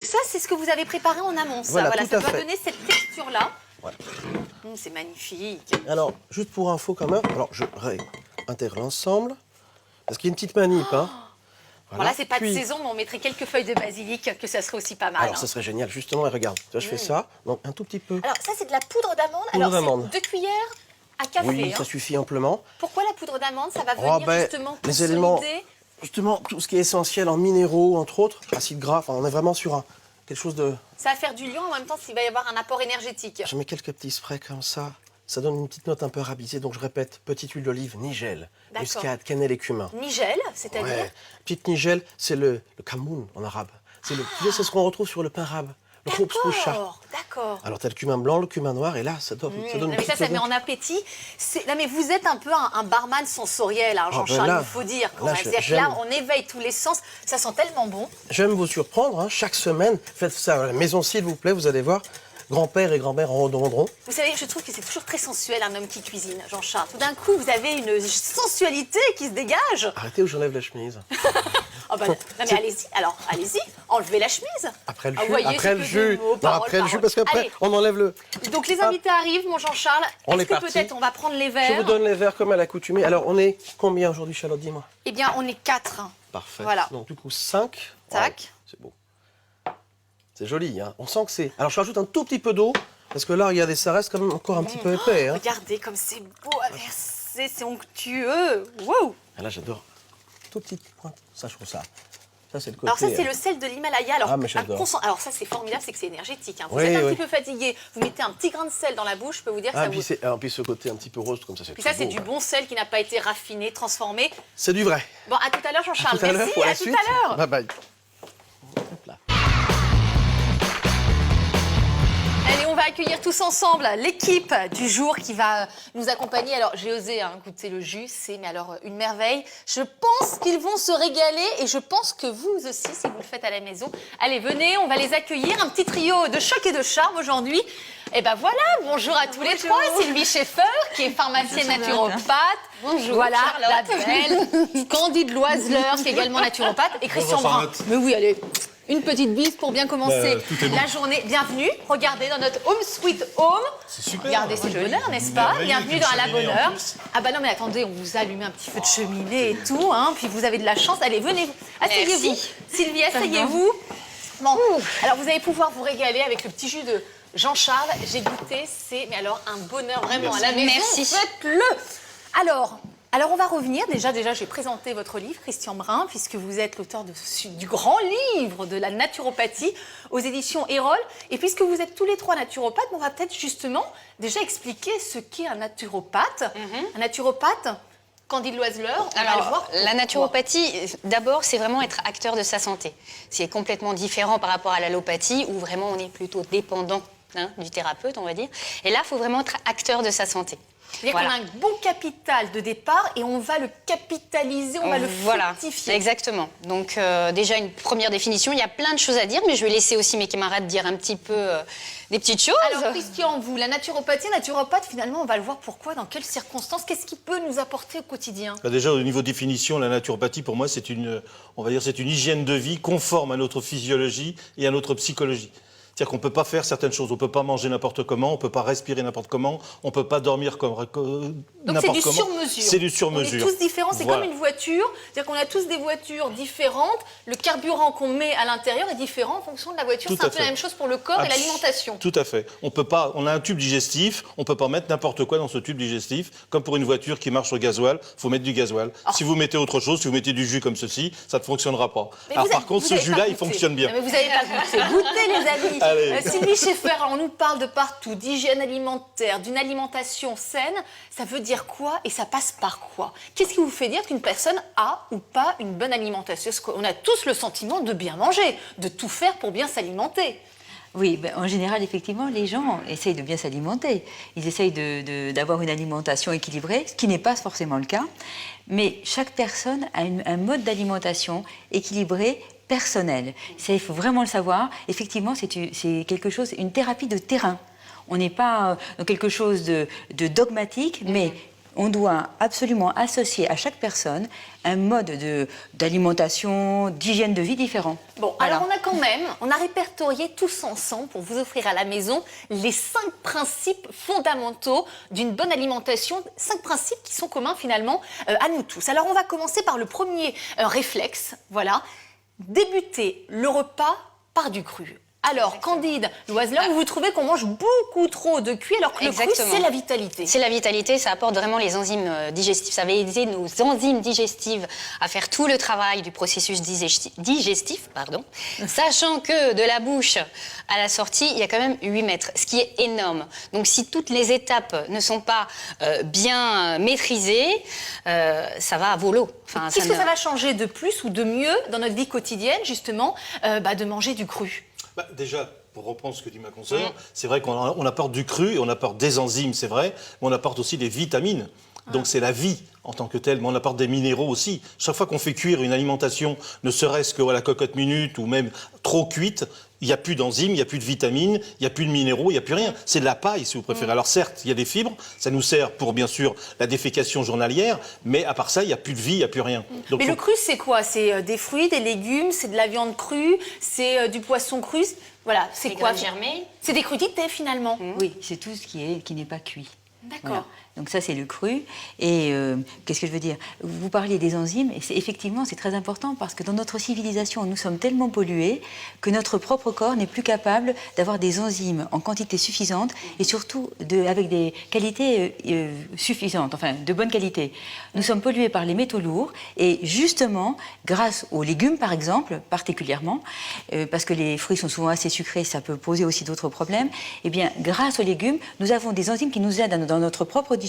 Ça, c'est ce que vous avez préparé en amont, ça. Voilà, Voilà, tout ça à doit fait. donner cette texture-là. Voilà. C'est magnifique. Alors, juste pour info quand même, alors je réintègre l'ensemble, parce qu'il y a une petite manip. Hein. Voilà, c'est pas Puis- de saison, mais on mettrait quelques feuilles de basilic, que ça serait aussi pas mal. Alors, ça serait génial, justement, et regarde, tu vois, je fais ça, donc un tout petit peu. Alors, ça, c'est de la poudre d'amande. Poudre Alors, d'amande. c'est 2 cuillères à café. Oui, hein. ça suffit amplement. Pourquoi la poudre d'amande? Ça va Oh, venir ben, justement les éléments, consolider. justement, tout ce qui est essentiel en minéraux, entre autres, acides gras, enfin, on est vraiment sur quelque chose de... Ça va faire du lion, en même temps, s'il va y avoir un apport énergétique. Je mets quelques petits sprays comme ça. Ça donne une petite note un peu arabisée, donc je répète, petite huile d'olive, nigelle, D'accord. muscade, cannelle et cumin. Nigel, c'est-à-dire Ouais. Petite nigelle, c'est le kamoun en arabe. C'est c'est ce qu'on retrouve sur le pain arabe, le khubz boucha. D'accord. Alors t'as le cumin blanc, le cumin noir, et là, ça donne Non, une mais ça petite met odeur. en appétit. Non, mais vous êtes un peu un barman sensoriel, hein, Jean-Charles, là, il faut dire. là, C'est-à-dire que j'aime. là, on éveille tous les sens. Ça sent tellement bon. J'aime vous surprendre, hein, chaque semaine. Faites ça à la maison, s'il vous plaît, vous allez voir. Grand-père et grand-mère en rondront. Vous savez, je trouve que c'est toujours très sensuel, un homme qui cuisine, Jean-Charles. Tout d'un coup, vous avez une sensualité qui se dégage. Arrêtez ou j'enlève la chemise. Oh bah, non, mais allez-y, alors, allez-y, enlevez la chemise. Après le Ah, jus, voyez, après c'est le que jus. des mots, Non, paroles, après le jus, paroles. parce qu'après, Allez. on enlève le... Donc les invités arrivent, mon Jean-Charles. On est Est-ce que parti. peut-être on va prendre les Je verres? vous donne les verres comme à l'accoutumée. Alors, on est combien aujourd'hui, Charlotte, dis-moi? Eh bien, on est 4. Parfait. Voilà. Donc, du coup, 5. Tac. C'est beau. C'est joli, hein. On sent que c'est... Alors, je rajoute un tout petit peu d'eau, parce que là, regardez, ça reste quand même encore un petit peu épais. Hein. Regardez comme c'est beau à verser, c'est onctueux. Wow. Et là, j'adore. Tout petit point. Ça, je trouve ça. Ça, c'est le côté... Alors ça, c'est le sel de l'Himalaya. Alors, Ah, mais j'adore. alors ça, c'est formidable, c'est que c'est énergétique. Hein. Vous Oui, êtes un oui. petit peu fatigué, vous mettez un petit grain de sel dans la bouche, je peux vous dire que ça vous... Puis ce côté un petit peu rose, comme ça, c'est Puis tout ça, c'est beau, du hein. bon sel qui n'a pas été raffiné, transformé. C'est du vrai. Bon, à tout à l'heure, Jean-Charles. Tout à l'heure Merci, pour la à tout suite. à l'heure. Bye bye. Hop là. Allez, on va accueillir tous ensemble l'équipe du jour qui va nous accompagner. Alors, j'ai osé goûter le jus, c'est mais alors une merveille. Je pense qu'ils vont se régaler et je pense que vous aussi, si vous le faites à la maison. Allez, venez, on va les accueillir. Un petit trio de choc et de charme aujourd'hui. Et ben voilà, bonjour à tous les trois. Sylvie Schaeffer, qui est pharmacienne naturopathe. Bonjour, Voilà, Charlotte. la belle. Candide Loiseleur, qui est également naturopathe. Et Christian Bonjour, Brun. Charlotte. Mais oui, allez. Une petite bise pour bien commencer tout est bon. la journée. Bienvenue, regardez dans notre Home Sweet Home. C'est super. Regardez, c'est le bonheur, n'est-ce pas? Merveilleux, Bienvenue puis dans une la cheminée en bonheur. plus. Ah bah non, mais attendez, on vous a allumé un petit feu de cheminée et tout, hein. Puis vous avez de la chance. Allez, venez, asseyez-vous. Merci. Sylvie, asseyez-vous. Bon, alors vous allez pouvoir vous régaler avec le petit jus de Jean-Charles. J'ai goûté, c'est mais alors un bonheur vraiment à la maison. Merci. Faites-le. Alors on va revenir. Déjà, j'ai présenté votre livre, Christian Brun, puisque vous êtes l'auteur du grand livre de la naturopathie aux éditions Erol. Et puisque vous êtes tous les trois naturopathes, on va peut-être justement déjà expliquer ce qu'est un naturopathe. Un naturopathe, Candide Loiseleur, on va le Alors, voir. la naturopathie, d'abord, c'est vraiment être acteur de sa santé. C'est complètement différent par rapport à l'allopathie, où vraiment on est plutôt dépendant du thérapeute, on va dire. Et là, il faut vraiment être acteur de sa santé. C'est-à-dire qu'on a un bon capital de départ et on va le capitaliser, on va le fructifier. Exactement. Donc déjà une première définition, il y a plein de choses à dire, mais je vais laisser aussi mes camarades dire un petit peu des petites choses. Alors Christian, vous, la naturopathie, naturopathe, finalement, on va le voir pourquoi, dans quelles circonstances, qu'est-ce qui peut nous apporter au quotidien? Bah déjà, au niveau définition, la naturopathie, pour moi, c'est une hygiène de vie conforme à notre physiologie et à notre psychologie. C'est-à-dire qu'on ne peut pas faire certaines choses, on ne peut pas manger n'importe comment, on ne peut pas respirer n'importe comment, on ne peut pas dormir comme n'importe comment. Donc c'est du sur-mesure. C'est du sur-mesure. On est tous différents, c'est Voilà. comme une voiture, c'est-à-dire qu'on a tous des voitures différentes, le carburant qu'on met à l'intérieur est différent en fonction de la voiture. Tout C'est un à peu fait. la même chose pour le corps et l'alimentation. Tout à fait. On a un tube digestif, on ne peut pas mettre n'importe quoi dans ce tube digestif. Comme pour une voiture qui marche au gasoil, il faut mettre du gasoil. Si vous mettez autre chose, si vous mettez du jus comme ceci, ça ne fonctionnera pas. Mais Alors vous par avez- contre, vous ce avez pas jus-là, il goûté. fonctionne bien. Non, mais vous n'avez pas goûté. Goûtez, les amis. Allez. Sylvie Schaeffer, alors on nous parle de partout, d'hygiène alimentaire, d'une alimentation saine. Ça veut dire quoi et ça passe par quoi? Qu'est-ce qui vous fait dire qu'une personne a ou pas une bonne alimentation? Parce qu'on a tous le sentiment de bien manger, de tout faire pour bien s'alimenter. Oui, ben, en général, effectivement, les gens essayent de bien s'alimenter. Ils essayent d'avoir une alimentation équilibrée, ce qui n'est pas forcément le cas. Mais chaque personne a un mode d'alimentation équilibré personnel. Ça, il faut vraiment le savoir. Effectivement, c'est quelque chose, une thérapie de terrain. On n'est pas dans quelque chose de dogmatique, mais on doit absolument associer à chaque personne un mode d'alimentation, d'hygiène de vie différent. Bon, Voilà. alors on a répertorié tous ensemble pour vous offrir à la maison les 5 principes fondamentaux d'une bonne alimentation, 5 principes qui sont communs finalement à nous tous. Alors on va commencer par le premier réflexe, voilà, débuter le repas par du cru. Alors, Candide, Loiselin, vous trouvez qu'on mange beaucoup trop de cuit alors que le cru, Exactement. c'est la vitalité. C'est la vitalité, ça apporte vraiment les enzymes digestifs. Ça va aider nos enzymes digestives à faire tout le travail du processus digestif, sachant que de la bouche à la sortie, il y a quand même 8 mètres, ce qui est énorme. Donc si toutes les étapes ne sont pas bien maîtrisées, ça va à volo. Enfin, Qu'est-ce que ça va changer de plus ou de mieux dans notre vie quotidienne, justement, de manger du cru? Déjà, pour reprendre ce que dit ma consoeur, c'est vrai qu'on apporte du cru et on apporte des enzymes, c'est vrai, mais on apporte aussi des vitamines. Donc c'est la vie en tant que telle, mais on apporte des minéraux aussi. Chaque fois qu'on fait cuire une alimentation, ne serait-ce que à la cocotte minute ou même trop cuite, il n'y a plus d'enzymes, il n'y a plus de vitamines, il n'y a plus de minéraux, il n'y a plus rien. C'est de la paille, si vous préférez. Alors certes, il y a des fibres, ça nous sert pour, bien sûr, la défécation journalière, mais à part ça, il n'y a plus de vie, il n'y a plus rien. Donc, Mais le cru, c'est quoi? C'est des fruits, des légumes, c'est de la viande crue, c'est du poisson cru. Voilà, c'est quoi? graines germées. C'est des crudités, finalement. Oui, c'est tout ce qui n'est pas cuit. D'accord. Voilà. Donc ça, c'est le cru. Et qu'est-ce que je veux dire? Vous parliez des enzymes, et effectivement, c'est très important parce que dans notre civilisation, nous sommes tellement pollués que notre propre corps n'est plus capable d'avoir des enzymes en quantité suffisante et surtout avec des qualités suffisantes, enfin de bonne qualité. Nous sommes pollués par les métaux lourds et justement, grâce aux légumes, par exemple, particulièrement, parce que les fruits sont souvent assez sucrés, ça peut poser aussi d'autres problèmes, eh bien, grâce aux légumes, nous avons des enzymes qui nous aident dans notre propre digestion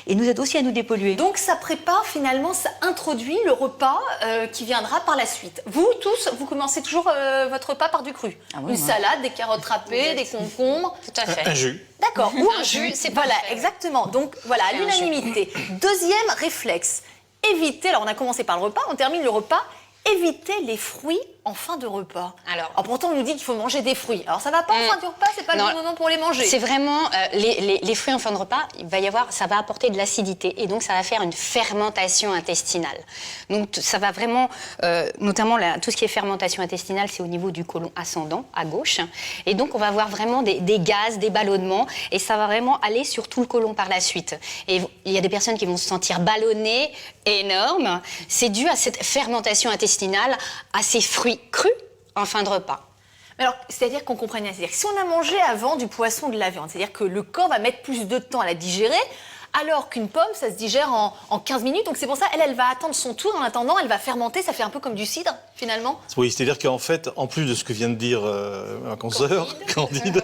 et nous aide aussi à nous dépolluer. Donc ça prépare finalement, ça introduit le repas qui viendra par la suite. Vous tous, vous commencez toujours votre repas par du cru. Ah oui, Une moi. salade, des carottes râpées, des concombres. Tout à fait. un jus. D'accord. Ou Un jus, c'est Voilà, parfait. exactement. Donc voilà, à Faire un jus. l'unanimité. Deuxième réflexe, éviter, alors on a commencé par le repas, on termine le repas, éviter les fruits en fin de repas. Alors pourtant on nous dit qu'il faut manger des fruits. Alors ça va pas en fin de repas, c'est pas Non, le bon moment pour les manger. C'est vraiment les fruits en fin de repas, ça va apporter de l'acidité et donc ça va faire une fermentation intestinale. Donc ça va vraiment, notamment tout ce qui est fermentation intestinale, c'est au niveau du côlon ascendant à gauche, et donc on va avoir vraiment des gaz, des ballonnements, et ça va vraiment aller sur tout le côlon par la suite. Et il y a des personnes qui vont se sentir ballonnées, énormes. C'est dû à cette fermentation intestinale, à ces fruits crus en fin de repas. Alors, c'est-à-dire qu'on comprenne bien, c'est-à-dire que si on a mangé avant du poisson ou de la viande, c'est-à-dire que le corps va mettre plus de temps à la digérer, alors qu'une pomme, ça se digère en 15 minutes. Donc c'est pour ça, elle va attendre son tour. En attendant, elle va fermenter. Ça fait un peu comme du cidre, finalement. Oui, c'est-à-dire qu'en fait, en plus de ce que vient de dire ma consoeur, Candide,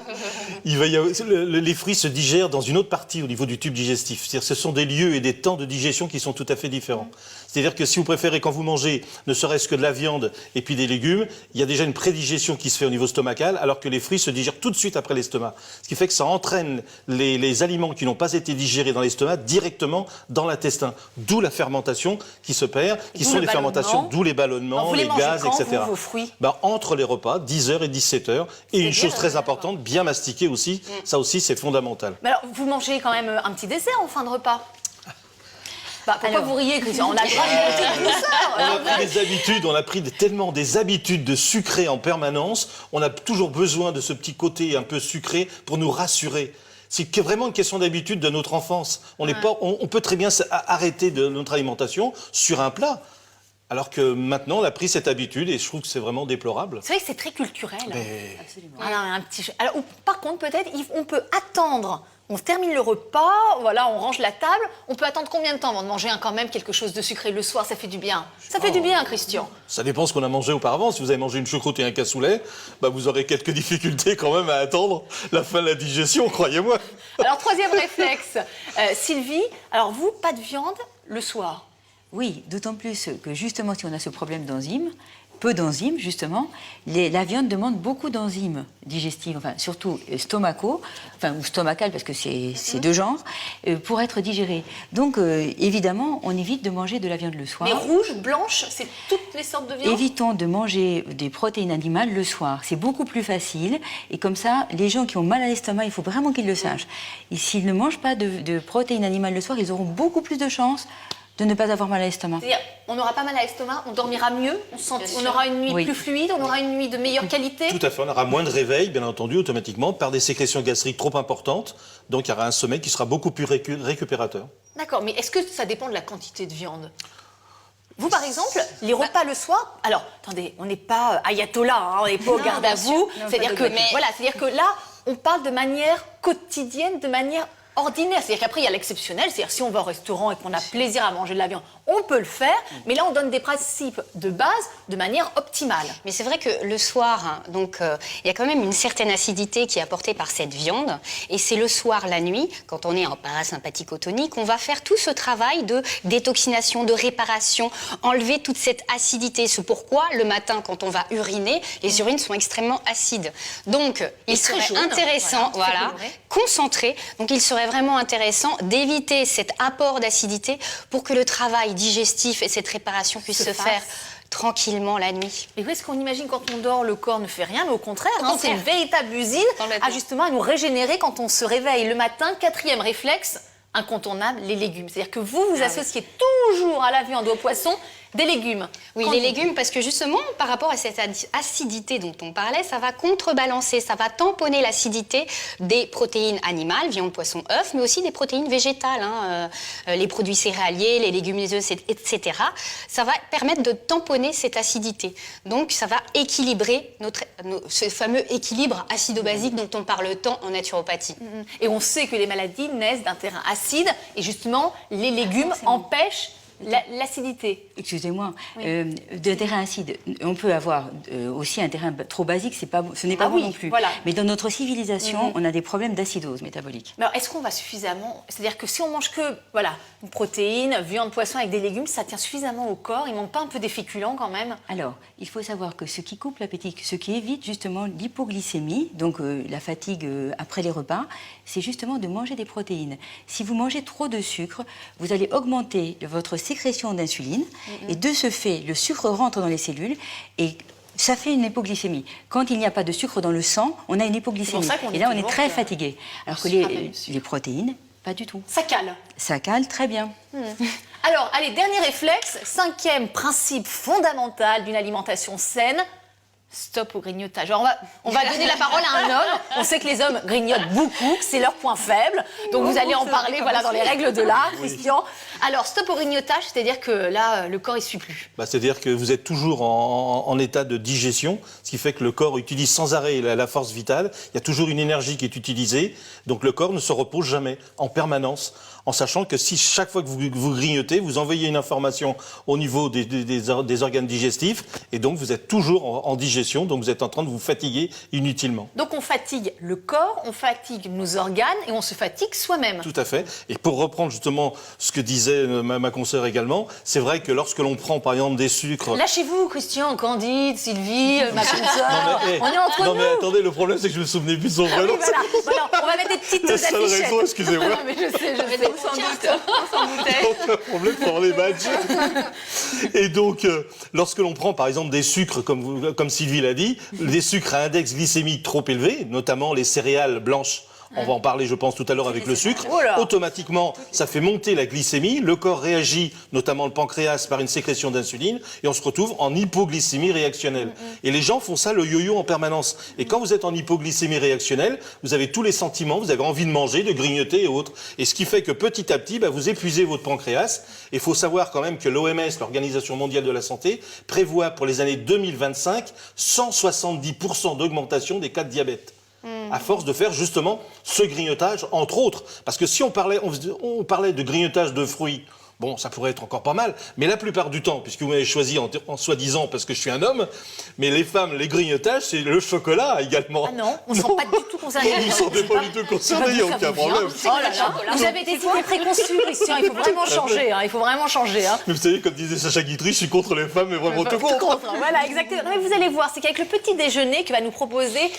il va y avoir, les fruits se digèrent dans une autre partie au niveau du tube digestif. C'est-à-dire que ce sont des lieux et des temps de digestion qui sont tout à fait différents. C'est-à-dire que si vous préférez, quand vous mangez ne serait-ce que de la viande et puis des légumes, il y a déjà une prédigestion qui se fait au niveau stomacal, alors que les fruits se digèrent tout de suite après l'estomac. Ce qui fait que ça entraîne les aliments qui n'ont pas été digérés dans l'estomac directement dans l'intestin. D'où la fermentation qui se perd, qui D'où sont le les fermentations, ballonnement. d'où les Alors, ballonnements, vous les les mangez gaz, quand, etc. vous, vos fruits? Entre les repas, 10h et 17h. Et une chose très importante, bien mastiquer aussi. Ça aussi, c'est fondamental. Mais alors, vous mangez quand même un petit dessert en fin de repas? Pourquoi Alors, vous riez, Christian? On a le droit de monter On a pris des habitudes, on a pris tellement des habitudes de sucré en permanence. On a toujours besoin de ce petit côté un peu sucré pour nous rassurer. C'est vraiment une question d'habitude de notre enfance. On peut très bien arrêter de notre alimentation sur un plat. Alors que maintenant, on a pris cette habitude et je trouve que c'est vraiment déplorable. C'est vrai que c'est très culturel. Absolument. Alors, un petit jeu. Alors, par contre, peut-être, on peut attendre. On termine le repas, voilà, on range la table. On peut attendre combien de temps avant de manger quand même quelque chose de sucré le soir? Ça fait du bien. Ça fait du bien, Christian. Ça dépend ce qu'on a mangé auparavant. Si vous avez mangé une choucroute et un cassoulet, vous aurez quelques difficultés quand même à attendre la fin de la digestion, croyez-moi. Alors, troisième réflexe. Sylvie, alors vous, pas de viande le soir? Oui, d'autant plus que justement, si on a ce problème d'enzymes, peu d'enzymes, justement, la viande demande beaucoup d'enzymes digestives, enfin, surtout stomacaux, enfin, ou stomacales, parce que c'est deux genres, pour être digérée. Donc, évidemment, on évite de manger de la viande le soir. Mais rouge, blanche, c'est toutes les sortes de viande? Évitons de manger des protéines animales le soir. C'est beaucoup plus facile. Et comme ça, les gens qui ont mal à l'estomac, il faut vraiment qu'ils le sachent. Et s'ils ne mangent pas de protéines animales le soir, ils auront beaucoup plus de chances de ne pas avoir mal à l'estomac. C'est-à-dire, on n'aura pas mal à l'estomac, on dormira mieux, on aura une nuit plus fluide, on aura une nuit de meilleure qualité. Tout à fait, on aura moins de réveil, bien entendu, automatiquement, par des sécrétions gastriques trop importantes. Donc il y aura un sommeil qui sera beaucoup plus récupérateur. D'accord, mais est-ce que ça dépend de la quantité de viande? Vous, par exemple, les repas le soir, alors, attendez, on n'est pas ayatollah, hein, on n'est pas au garde à vous. C'est-à-dire que, c'est-à-dire que là, on parle de manière quotidienne, de manière ordinaire. C'est-à-dire qu'après, il y a l'exceptionnel. C'est-à-dire si on va au restaurant et qu'on a plaisir à manger de la viande, on peut le faire. Mais là, on donne des principes de base de manière optimale. Mais c'est vrai que le soir, hein, donc, il y a quand même une certaine acidité qui est apportée par cette viande. Et c'est le soir, la nuit, quand on est en parasympathico-tonique, qu'on va faire tout ce travail de détoxination, de réparation, enlever toute cette acidité. C'est pourquoi, le matin, quand on va uriner, les urines sont extrêmement acides. Donc, il serait intéressant, concentré. Donc, il serait vraiment intéressant d'éviter cet apport d'acidité pour que le travail digestif et cette réparation puissent se faire tranquillement la nuit. Et où est-ce qu'on imagine quand on dort, le corps ne fait rien, mais au contraire, c'est une véritable usine à justement à nous régénérer quand on se réveille le matin. 4e réflexe incontournable, les légumes. C'est-à-dire que vous associez toujours à la viande, au poisson, des légumes. Oui, les légumes, parce que justement, par rapport à cette acidité dont on parlait, ça va contrebalancer, ça va tamponner l'acidité des protéines animales, viande, poisson, œufs, mais aussi des protéines végétales, hein, les produits céréaliers, les légumineuses, etc. Ça va permettre de tamponner cette acidité. Donc, ça va équilibrer ce fameux équilibre acido-basique dont on parle tant en naturopathie. Et on sait que les maladies naissent d'un terrain acide, et justement, les légumes empêchent l'acidité. Excusez-moi, d'un terrain acide, on peut avoir aussi un terrain trop basique, ce n'est pas bon non plus. Voilà. Mais dans notre civilisation, on a des problèmes d'acidose métabolique. Mais alors, est-ce qu'on va suffisamment... C'est-à-dire que si on mange que une protéine, viande, poisson avec des légumes, ça tient suffisamment au corps? Il ne manque pas un peu des féculents quand même? Alors, il faut savoir que ce qui coupe l'appétit, ce qui évite justement l'hypoglycémie, donc la fatigue après les repas, c'est justement de manger des protéines. Si vous mangez trop de sucre, vous allez augmenter votre sécrétion d'insuline et de ce fait, le sucre rentre dans les cellules et ça fait une hypoglycémie. Quand il n'y a pas de sucre dans le sang, on a une hypoglycémie. Et là, on est très fatigué. Alors que les protéines, pas du tout. Ça cale. Ça cale très bien. Alors, allez, dernier réflexe, 5e principe fondamental d'une alimentation saine. Stop au grignotage. Alors on va donner la parole à un homme. On sait que les hommes grignotent beaucoup, que c'est leur point faible. Donc vous allez en parler dans les règles de l'art, Christian. Alors stop au grignotage, c'est-à-dire que là, le corps ne suit plus. C'est-à-dire que vous êtes toujours en état de digestion, ce qui fait que le corps utilise sans arrêt la force vitale. Il y a toujours une énergie qui est utilisée. Donc le corps ne se repose jamais, en permanence, en sachant que si chaque fois que vous grignotez, vous envoyez une information au niveau des organes digestifs, et donc vous êtes toujours en digestion, donc vous êtes en train de vous fatiguer inutilement. Donc on fatigue le corps, on fatigue nos organes, et on se fatigue soi-même. Tout à fait. Et pour reprendre justement ce que disait ma consoeur également, c'est vrai que lorsque l'on prend par exemple des sucres... Lâchez-vous, Christian, Candide, Sylvie, ma consoeur, on est entre nous. Non mais attendez, le problème c'est que je me souvenais plus de son vrai nom. Voilà, on va mettre des petites la seule affichettes. raison, excusez-moi. Non, mais je sais. Sans doute. Donc, un problème pour les badges. Et donc, lorsque l'on prend par exemple des sucres, comme Sylvie l'a dit, des sucres à index glycémique trop élevé, notamment les céréales blanches, on va en parler, je pense, tout à l'heure avec le sucre. Automatiquement, ça fait monter la glycémie. Le corps réagit, notamment le pancréas, par une sécrétion d'insuline. Et on se retrouve en hypoglycémie réactionnelle. Et les gens font ça, le yo-yo, en permanence. Et quand vous êtes en hypoglycémie réactionnelle, vous avez tous les sentiments, vous avez envie de manger, de grignoter et autres. Et ce qui fait que petit à petit, vous épuisez votre pancréas. Et il faut savoir quand même que l'OMS, l'Organisation mondiale de la santé, prévoit pour les années 2025 170% d'augmentation des cas de diabète. À force de faire justement ce grignotage, entre autres. Parce que si on parlait de grignotage de fruits, Bon, ça pourrait être encore pas mal, mais la plupart du temps, puisque vous m'avez choisi en soi-disant parce que je suis un homme, mais les femmes, les grignotages, c'est le chocolat également. Ah non, on ne sent pas du tout concerné. Vous ne sentez pas du tout concerné, il n'y a aucun problème. Oh là là, vous avez des idées préconçues, Christian, il faut vraiment changer, hein, il faut vraiment changer. Hein. Mais vous savez, comme disait Sacha Guitry, je suis contre les femmes, mais vraiment tout contre. Voilà, exactement. Non, mais vous allez voir, c'est qu'avec le petit déjeuner que va nous proposer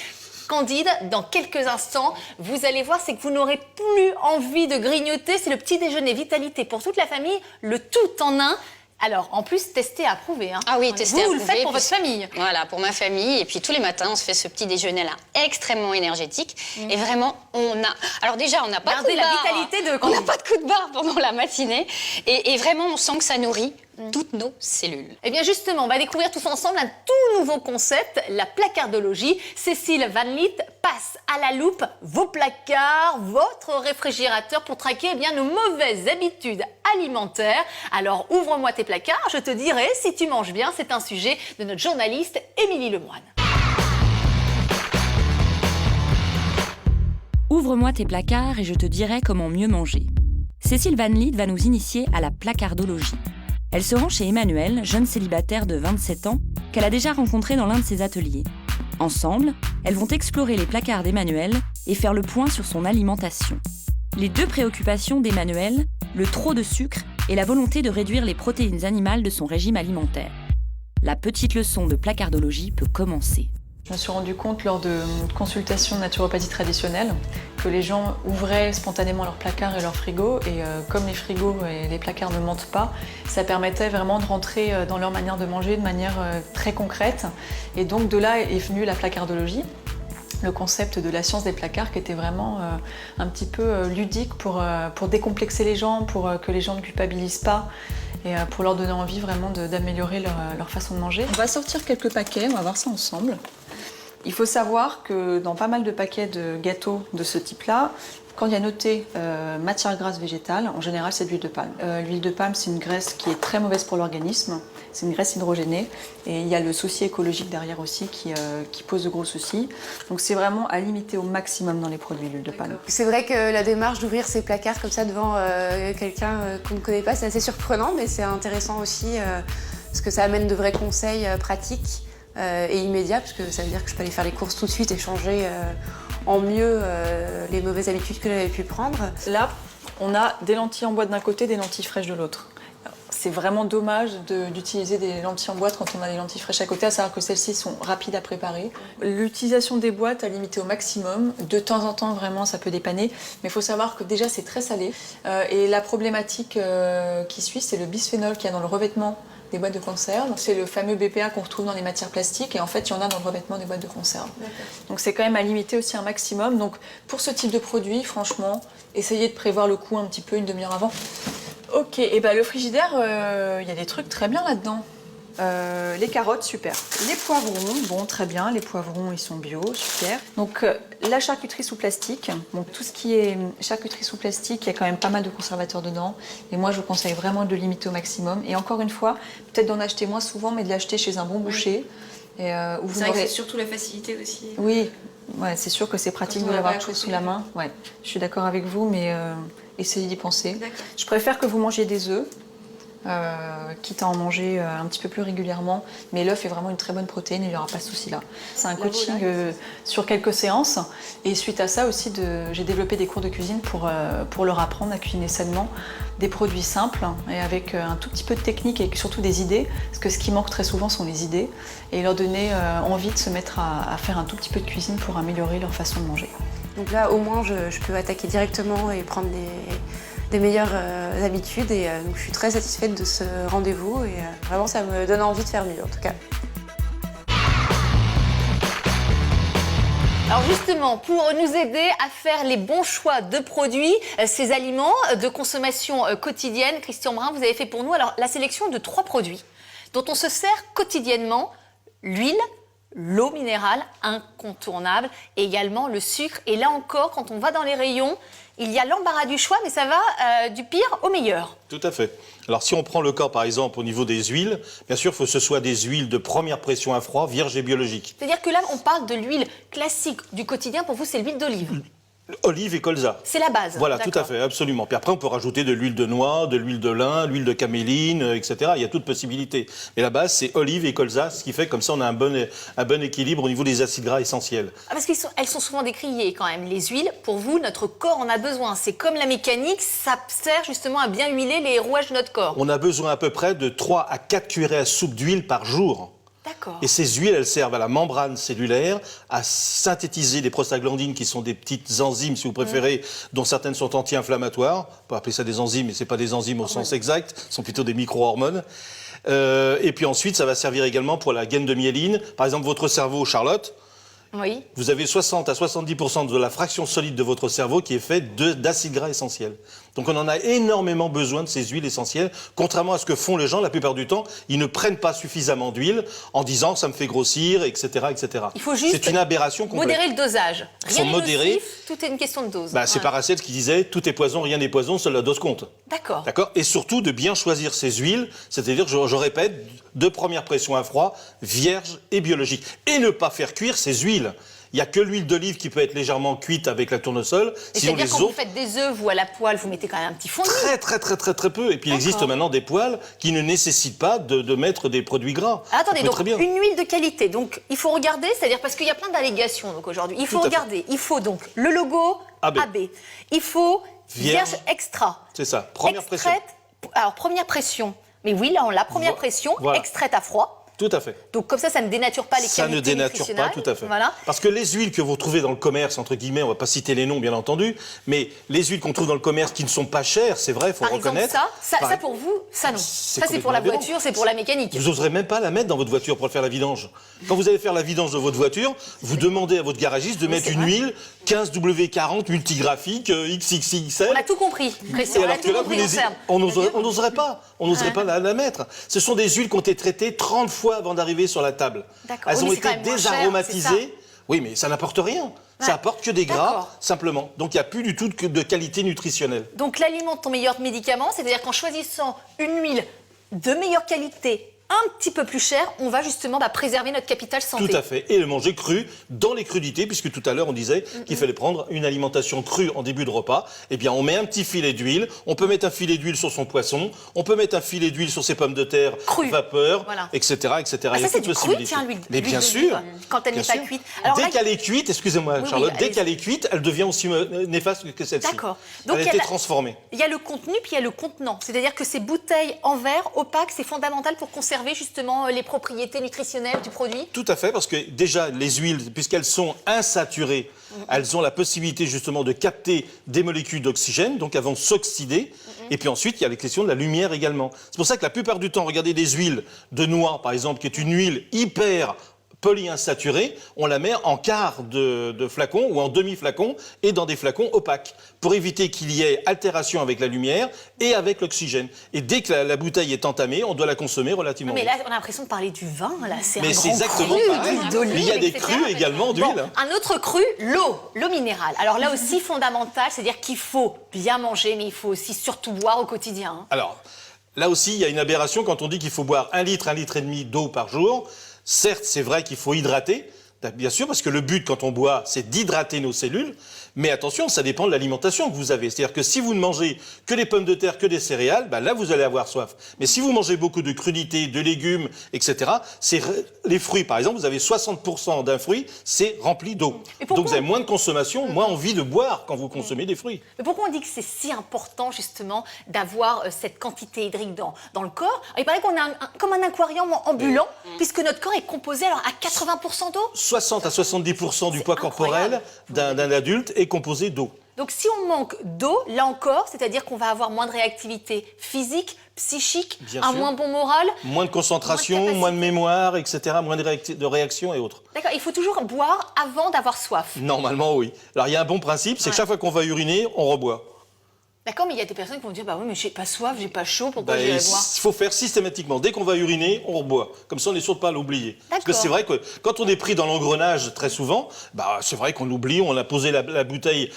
Candide, dans quelques instants, vous allez voir, c'est que vous n'aurez plus envie de grignoter. C'est le petit déjeuner vitalité pour toute la famille, le tout en un. Alors, en plus, testé et approuvé. Hein. Ah oui, testé et vous approuvé. Vous le faites pour votre famille. Voilà, pour ma famille. Et puis tous les matins, on se fait ce petit déjeuner-là extrêmement énergétique. Et vraiment, on a... Alors déjà, on n'a pas de coup de Gardez la barre. vitalité de On n'a Candide. pas de coup de barre pendant la matinée. Et vraiment, on sent que ça nourrit toutes nos cellules. Eh bien justement, on va découvrir tous ensemble un tout nouveau concept, la placardologie. Cécile Van Liet passe à la loupe vos placards, votre réfrigérateur pour traquer nos mauvaises habitudes alimentaires. Alors ouvre-moi tes placards, je te dirai si tu manges bien. C'est un sujet de notre journaliste Émilie Lemoine. Ouvre-moi tes placards et je te dirai comment mieux manger. Cécile Van Liet va nous initier à la placardologie. Elle se rend chez Emmanuel, jeune célibataire de 27 ans, qu'elle a déjà rencontré dans l'un de ses ateliers. Ensemble, elles vont explorer les placards d'Emmanuel et faire le point sur son alimentation. Les deux préoccupations d'Emmanuel, le trop de sucre et la volonté de réduire les protéines animales de son régime alimentaire. La petite leçon de placardologie peut commencer. Je me suis rendu compte lors de consultations de naturopathie traditionnelle que les gens ouvraient spontanément leurs placards et leurs frigos et comme les frigos et les placards ne mentent pas, ça permettait vraiment de rentrer dans leur manière de manger de manière très concrète. Et donc de là est venue la placardologie, le concept de la science des placards qui était vraiment un petit peu ludique pour décomplexer les gens, pour que les gens ne culpabilisent pas. Et pour leur donner envie vraiment d'améliorer leur façon de manger. On va sortir quelques paquets, on va voir ça ensemble. Il faut savoir que dans pas mal de paquets de gâteaux de ce type-là, quand il y a noté matière grasse végétale, en général c'est de l'huile de palme. L'huile de palme, c'est une graisse qui est très mauvaise pour l'organisme, c'est une graisse hydrogénée et il y a le souci écologique derrière aussi qui pose de gros soucis. Donc c'est vraiment à limiter au maximum dans les produits l'huile de palme. C'est vrai que la démarche d'ouvrir ses placards comme ça devant quelqu'un qu'on ne connaît pas, c'est assez surprenant, mais c'est intéressant aussi parce que ça amène de vrais conseils pratiques et immédiats, parce que ça veut dire que je peux aller faire les courses tout de suite et changer en mieux les mauvaises habitudes que j'avais pu prendre. Là, on a des lentilles en boîte d'un côté, des lentilles fraîches de l'autre. C'est vraiment dommage d'utiliser des lentilles en boîte quand on a des lentilles fraîches à côté, à savoir que celles-ci sont rapides à préparer. L'utilisation des boîtes à limiter au maximum. De temps en temps, vraiment, ça peut dépanner. Mais il faut savoir que déjà, c'est très salé. Et la problématique qui suit, c'est le bisphénol qu'il y a dans le revêtement des boîtes de conserve. C'est le fameux BPA qu'on retrouve dans les matières plastiques. Et en fait, il y en a dans le revêtement des boîtes de conserve. Donc c'est quand même à limiter aussi un maximum. Donc pour ce type de produit, franchement, essayez de prévoir le coup un petit peu une demi-heure avant. Ok, et ben le frigidaire, il y a des trucs très bien là-dedans. Les carottes, super. Les poivrons, bon, très bien. Les poivrons, ils sont bio, super. Donc, la charcuterie sous plastique. Donc, tout ce qui est charcuterie sous plastique, il y a quand même pas mal de conservateurs dedans. Et moi, je vous conseille vraiment de le limiter au maximum. Et encore une fois, peut-être d'en acheter moins souvent, mais de l'acheter chez un bon boucher. Et, où vous C'est vrai que aurez... c'est surtout la facilité aussi. Oui, ouais, c'est sûr que c'est pratique de l'avoir tout sous la main. Ouais, je suis d'accord avec vous, mais essayez d'y penser. Je préfère que vous mangiez des œufs. Quitte à en manger un petit peu plus régulièrement, mais l'œuf est vraiment une très bonne protéine et il n'y aura pas ce souci là. C'est un coaching sur quelques séances et suite à ça aussi j'ai développé des cours de cuisine pour leur apprendre à cuisiner sainement des produits simples et avec un tout petit peu de technique et surtout des idées, parce que ce qui manque très souvent sont les idées, et leur donner envie de se mettre à faire un tout petit peu de cuisine pour améliorer leur façon de manger. Donc là, au moins, je peux attaquer directement et prendre des meilleures habitudes. Et donc, je suis très satisfaite de ce rendez-vous. Et vraiment, ça me donne envie de faire mieux, en tout cas. Alors justement, pour nous aider à faire les bons choix de produits, ces aliments de consommation quotidienne, Christian Brun, vous avez fait pour nous alors la sélection de 3 produits dont on se sert quotidiennement: l'huile, l'eau minérale, incontournable, et également le sucre. Et là encore, quand on va dans les rayons, il y a l'embarras du choix, mais ça va du pire au meilleur. Tout à fait. Alors si on prend le cas par exemple au niveau des huiles, bien sûr il faut que ce soit des huiles de première pression à froid, vierges et biologiques. C'est-à-dire que là, on parle de l'huile classique du quotidien. Pour vous, c'est l'huile d'olive. Olive et colza. C'est la base. Voilà, tout à d'accord. fait, absolument. Puis après, on peut rajouter de l'huile de noix, de l'huile de lin, l'huile de caméline, etc. Il y a toute possibilité. Mais la base, c'est olive et colza, ce qui fait comme ça, on a un bon équilibre au niveau des acides gras essentiels. Ah, parce qu'elles sont souvent décriées quand même. Les huiles, pour vous, notre corps en a besoin. C'est comme la mécanique, ça sert justement à bien huiler les rouages de notre corps. On a besoin à peu près de 3 à 4 cuillerées à soupe d'huile par jour. D'accord. Et ces huiles, elles servent à la membrane cellulaire, à synthétiser des prostaglandines, qui sont des petites enzymes, si vous préférez, dont certaines sont anti-inflammatoires. On peut appeler ça des enzymes, mais ce n'est pas des enzymes au sens exact, ce sont plutôt des micro-hormones. Et puis ensuite, ça va servir également pour la gaine de myéline. Par exemple, votre cerveau, Charlotte, Oui. vous avez 60 à 70% de la fraction solide de votre cerveau qui est faite d'acides gras essentiels. Donc on en a énormément besoin de ces huiles essentielles, contrairement à ce que font les gens la plupart du temps. Ils ne prennent pas suffisamment d'huile en disant ça me fait grossir, etc. etc. Il faut juste C'est une aberration complète. modérer le dosage. Il Rien faut n'est modérer. nocif, tout est une question de dose. C'est Ouais. Paracelse qui disait tout est poison, rien n'est poison, seule la dose compte. D'accord. D'accord. Et surtout de bien choisir ces huiles, c'est-à-dire, je répète, de première pression à froid, vierge et biologique. Et ne pas faire cuire ces huiles. Il n'y a que l'huile d'olive qui peut être légèrement cuite avec la tournesol. Et Sinon, c'est-à-dire les quand vous autres, faites des œufs, vous à la poêle, vous mettez quand même un petit fond de très peu. Et puis il existe D'accord. maintenant des poêles qui ne nécessitent pas de mettre des produits gras. Attendez, On peut donc très bien. une huile de qualité. Donc il faut regarder, c'est-à-dire parce qu'il y a plein d'allégations donc aujourd'hui. Il faut Tout à fait. regarder. Il faut donc le logo AB. Il faut Vierge. vierge extra. C'est ça. Première pression. Extraite. Alors première pression. Mais oui, là on l'a. Première pression, Voilà. extraite à froid. Tout à fait. Donc comme ça ne dénature pas les Ça qualités ne dénature pas, nutritionnelles. tout à fait. Voilà. Parce que les huiles que vous trouvez dans le commerce, entre guillemets, on ne va pas citer les noms bien entendu, mais les huiles qu'on trouve dans le commerce qui ne sont pas chères, c'est vrai, il faut Par exemple, reconnaître. ça pour vous, ça non. C'est Ça c'est pour la complètement voiture, c'est pour la mécanique. Vous n'oserez même pas la mettre dans votre voiture pour faire la vidange. Quand vous allez faire la vidange de votre voiture, vous demandez à votre garagiste de mettre c'est une vrai. huile 15W40 multigraphique XXXL. On a tout compris. Christian, Et on a alors que tout là, compris, on n'oserait pas. On n'oserait pas la mettre. Ce sont des huiles qui ont été traitées 30 fois avant d'arriver sur la table. D'accord. Elles Oui, ont mais c'est quand été même moins cher, désaromatisées. Oui, mais ça n'apporte rien. Ça Ouais. apporte que des gras, D'accord. simplement. Donc il n'y a plus du tout de qualité nutritionnelle. Donc l'aliment ton meilleur médicament, c'est-à-dire qu'en choisissant une huile de meilleure qualité, un petit peu plus chère, on va justement préserver notre capital santé. Tout à fait. Et le manger cru dans les crudités, puisque tout à l'heure on disait qu'il fallait prendre une alimentation crue en début de repas. Eh bien, on met un petit filet d'huile. On peut mettre un filet d'huile sur son poisson. On peut mettre un filet d'huile sur ses pommes de terre, Cru. vapeur, Voilà. etc., etc. Ah, Il y a ça, c'est toute du cru, possibilité. tiens, l'huile. Mais l'huile bien d'olive, sûr. quand elle n'est Bien pas sûr. cuite. Alors dès là, qu'elle est cuite, excusez-moi, Oui, Charlotte, oui, dès allez-y. qu'elle est cuite, elle devient aussi néfaste que celle-ci. D'accord. Donc, Elle il y a a été la- transformée. il y a le contenu, puis il y a le contenant. C'est-à-dire que ces bouteilles en verre opaques, c'est fondamental pour conserver justement les propriétés nutritionnelles du produit. Tout à fait, parce que déjà, les huiles, puisqu'elles sont insaturées, elles ont la possibilité justement de capter des molécules d'oxygène, donc elles vont s'oxyder. Et puis ensuite, il y a les questions de la lumière également. C'est pour ça que la plupart du temps, regardez des huiles de noix, par exemple, qui est une huile hyper polyinsaturée, on la met en quart de flacon ou en demi-flacon et dans des flacons opaques pour éviter qu'il y ait altération avec la lumière et avec l'oxygène. Et dès que la bouteille est entamée, on doit la consommer relativement Mais vite. là, on a l'impression de parler du vin. Là, c'est Mais un c'est grand exactement cru, pareil. d'huile d'olive, Mais il y a des etc. crus également d'huile. Bon, un autre cru, l'eau minérale. Alors là aussi, fondamental, c'est-à-dire qu'il faut bien manger, mais il faut aussi surtout boire au quotidien. Hein. Alors, là aussi, il y a une aberration quand on dit qu'il faut boire 1 litre et demi d'eau par jour. Certes, c'est vrai qu'il faut hydrater, bien sûr, parce que le but, quand on boit, c'est d'hydrater nos cellules. Mais attention, ça dépend de l'alimentation que vous avez. C'est-à-dire que si vous ne mangez que des pommes de terre, que des céréales, là, vous allez avoir soif. Mais si vous mangez beaucoup de crudités, de légumes, etc., les fruits, par exemple, vous avez 60% d'un fruit, c'est rempli d'eau. Et pourquoi Donc vous avez moins de consommation, moins envie de boire quand vous consommez des fruits. Mais pourquoi on dit que c'est si important, justement, d'avoir cette quantité hydrique dans le corps? Il paraît qu'on est comme un aquarium ambulant, puisque notre corps est composé alors, à 80% d'eau. 60 à 70% du poids incroyable. corporel d'un adulte est composé d'eau. Donc si on manque d'eau, là encore, c'est-à-dire qu'on va avoir moins de réactivité physique, psychique, Bien un sûr. moins bon moral. Moins de concentration, Moins de moins de mémoire, etc., moins de réactions et autres. D'accord, il faut toujours boire avant d'avoir soif. Normalement, oui. Alors, il y a un bon principe, c'est que chaque fois qu'on va uriner, on reboit. D'accord, mais il y a des personnes qui vont dire bah oui, mais j'ai pas soif, j'ai pas chaud, pourquoi Bah, j'irai il boire? faut faire systématiquement. Dès qu'on va uriner, on reboit. Comme ça, on est sûr de pas l'oublier. Parce que D'accord. c'est vrai que quand on est pris dans l'engrenage très souvent, bah, c'est vrai qu'on oublie, on a posé la bouteille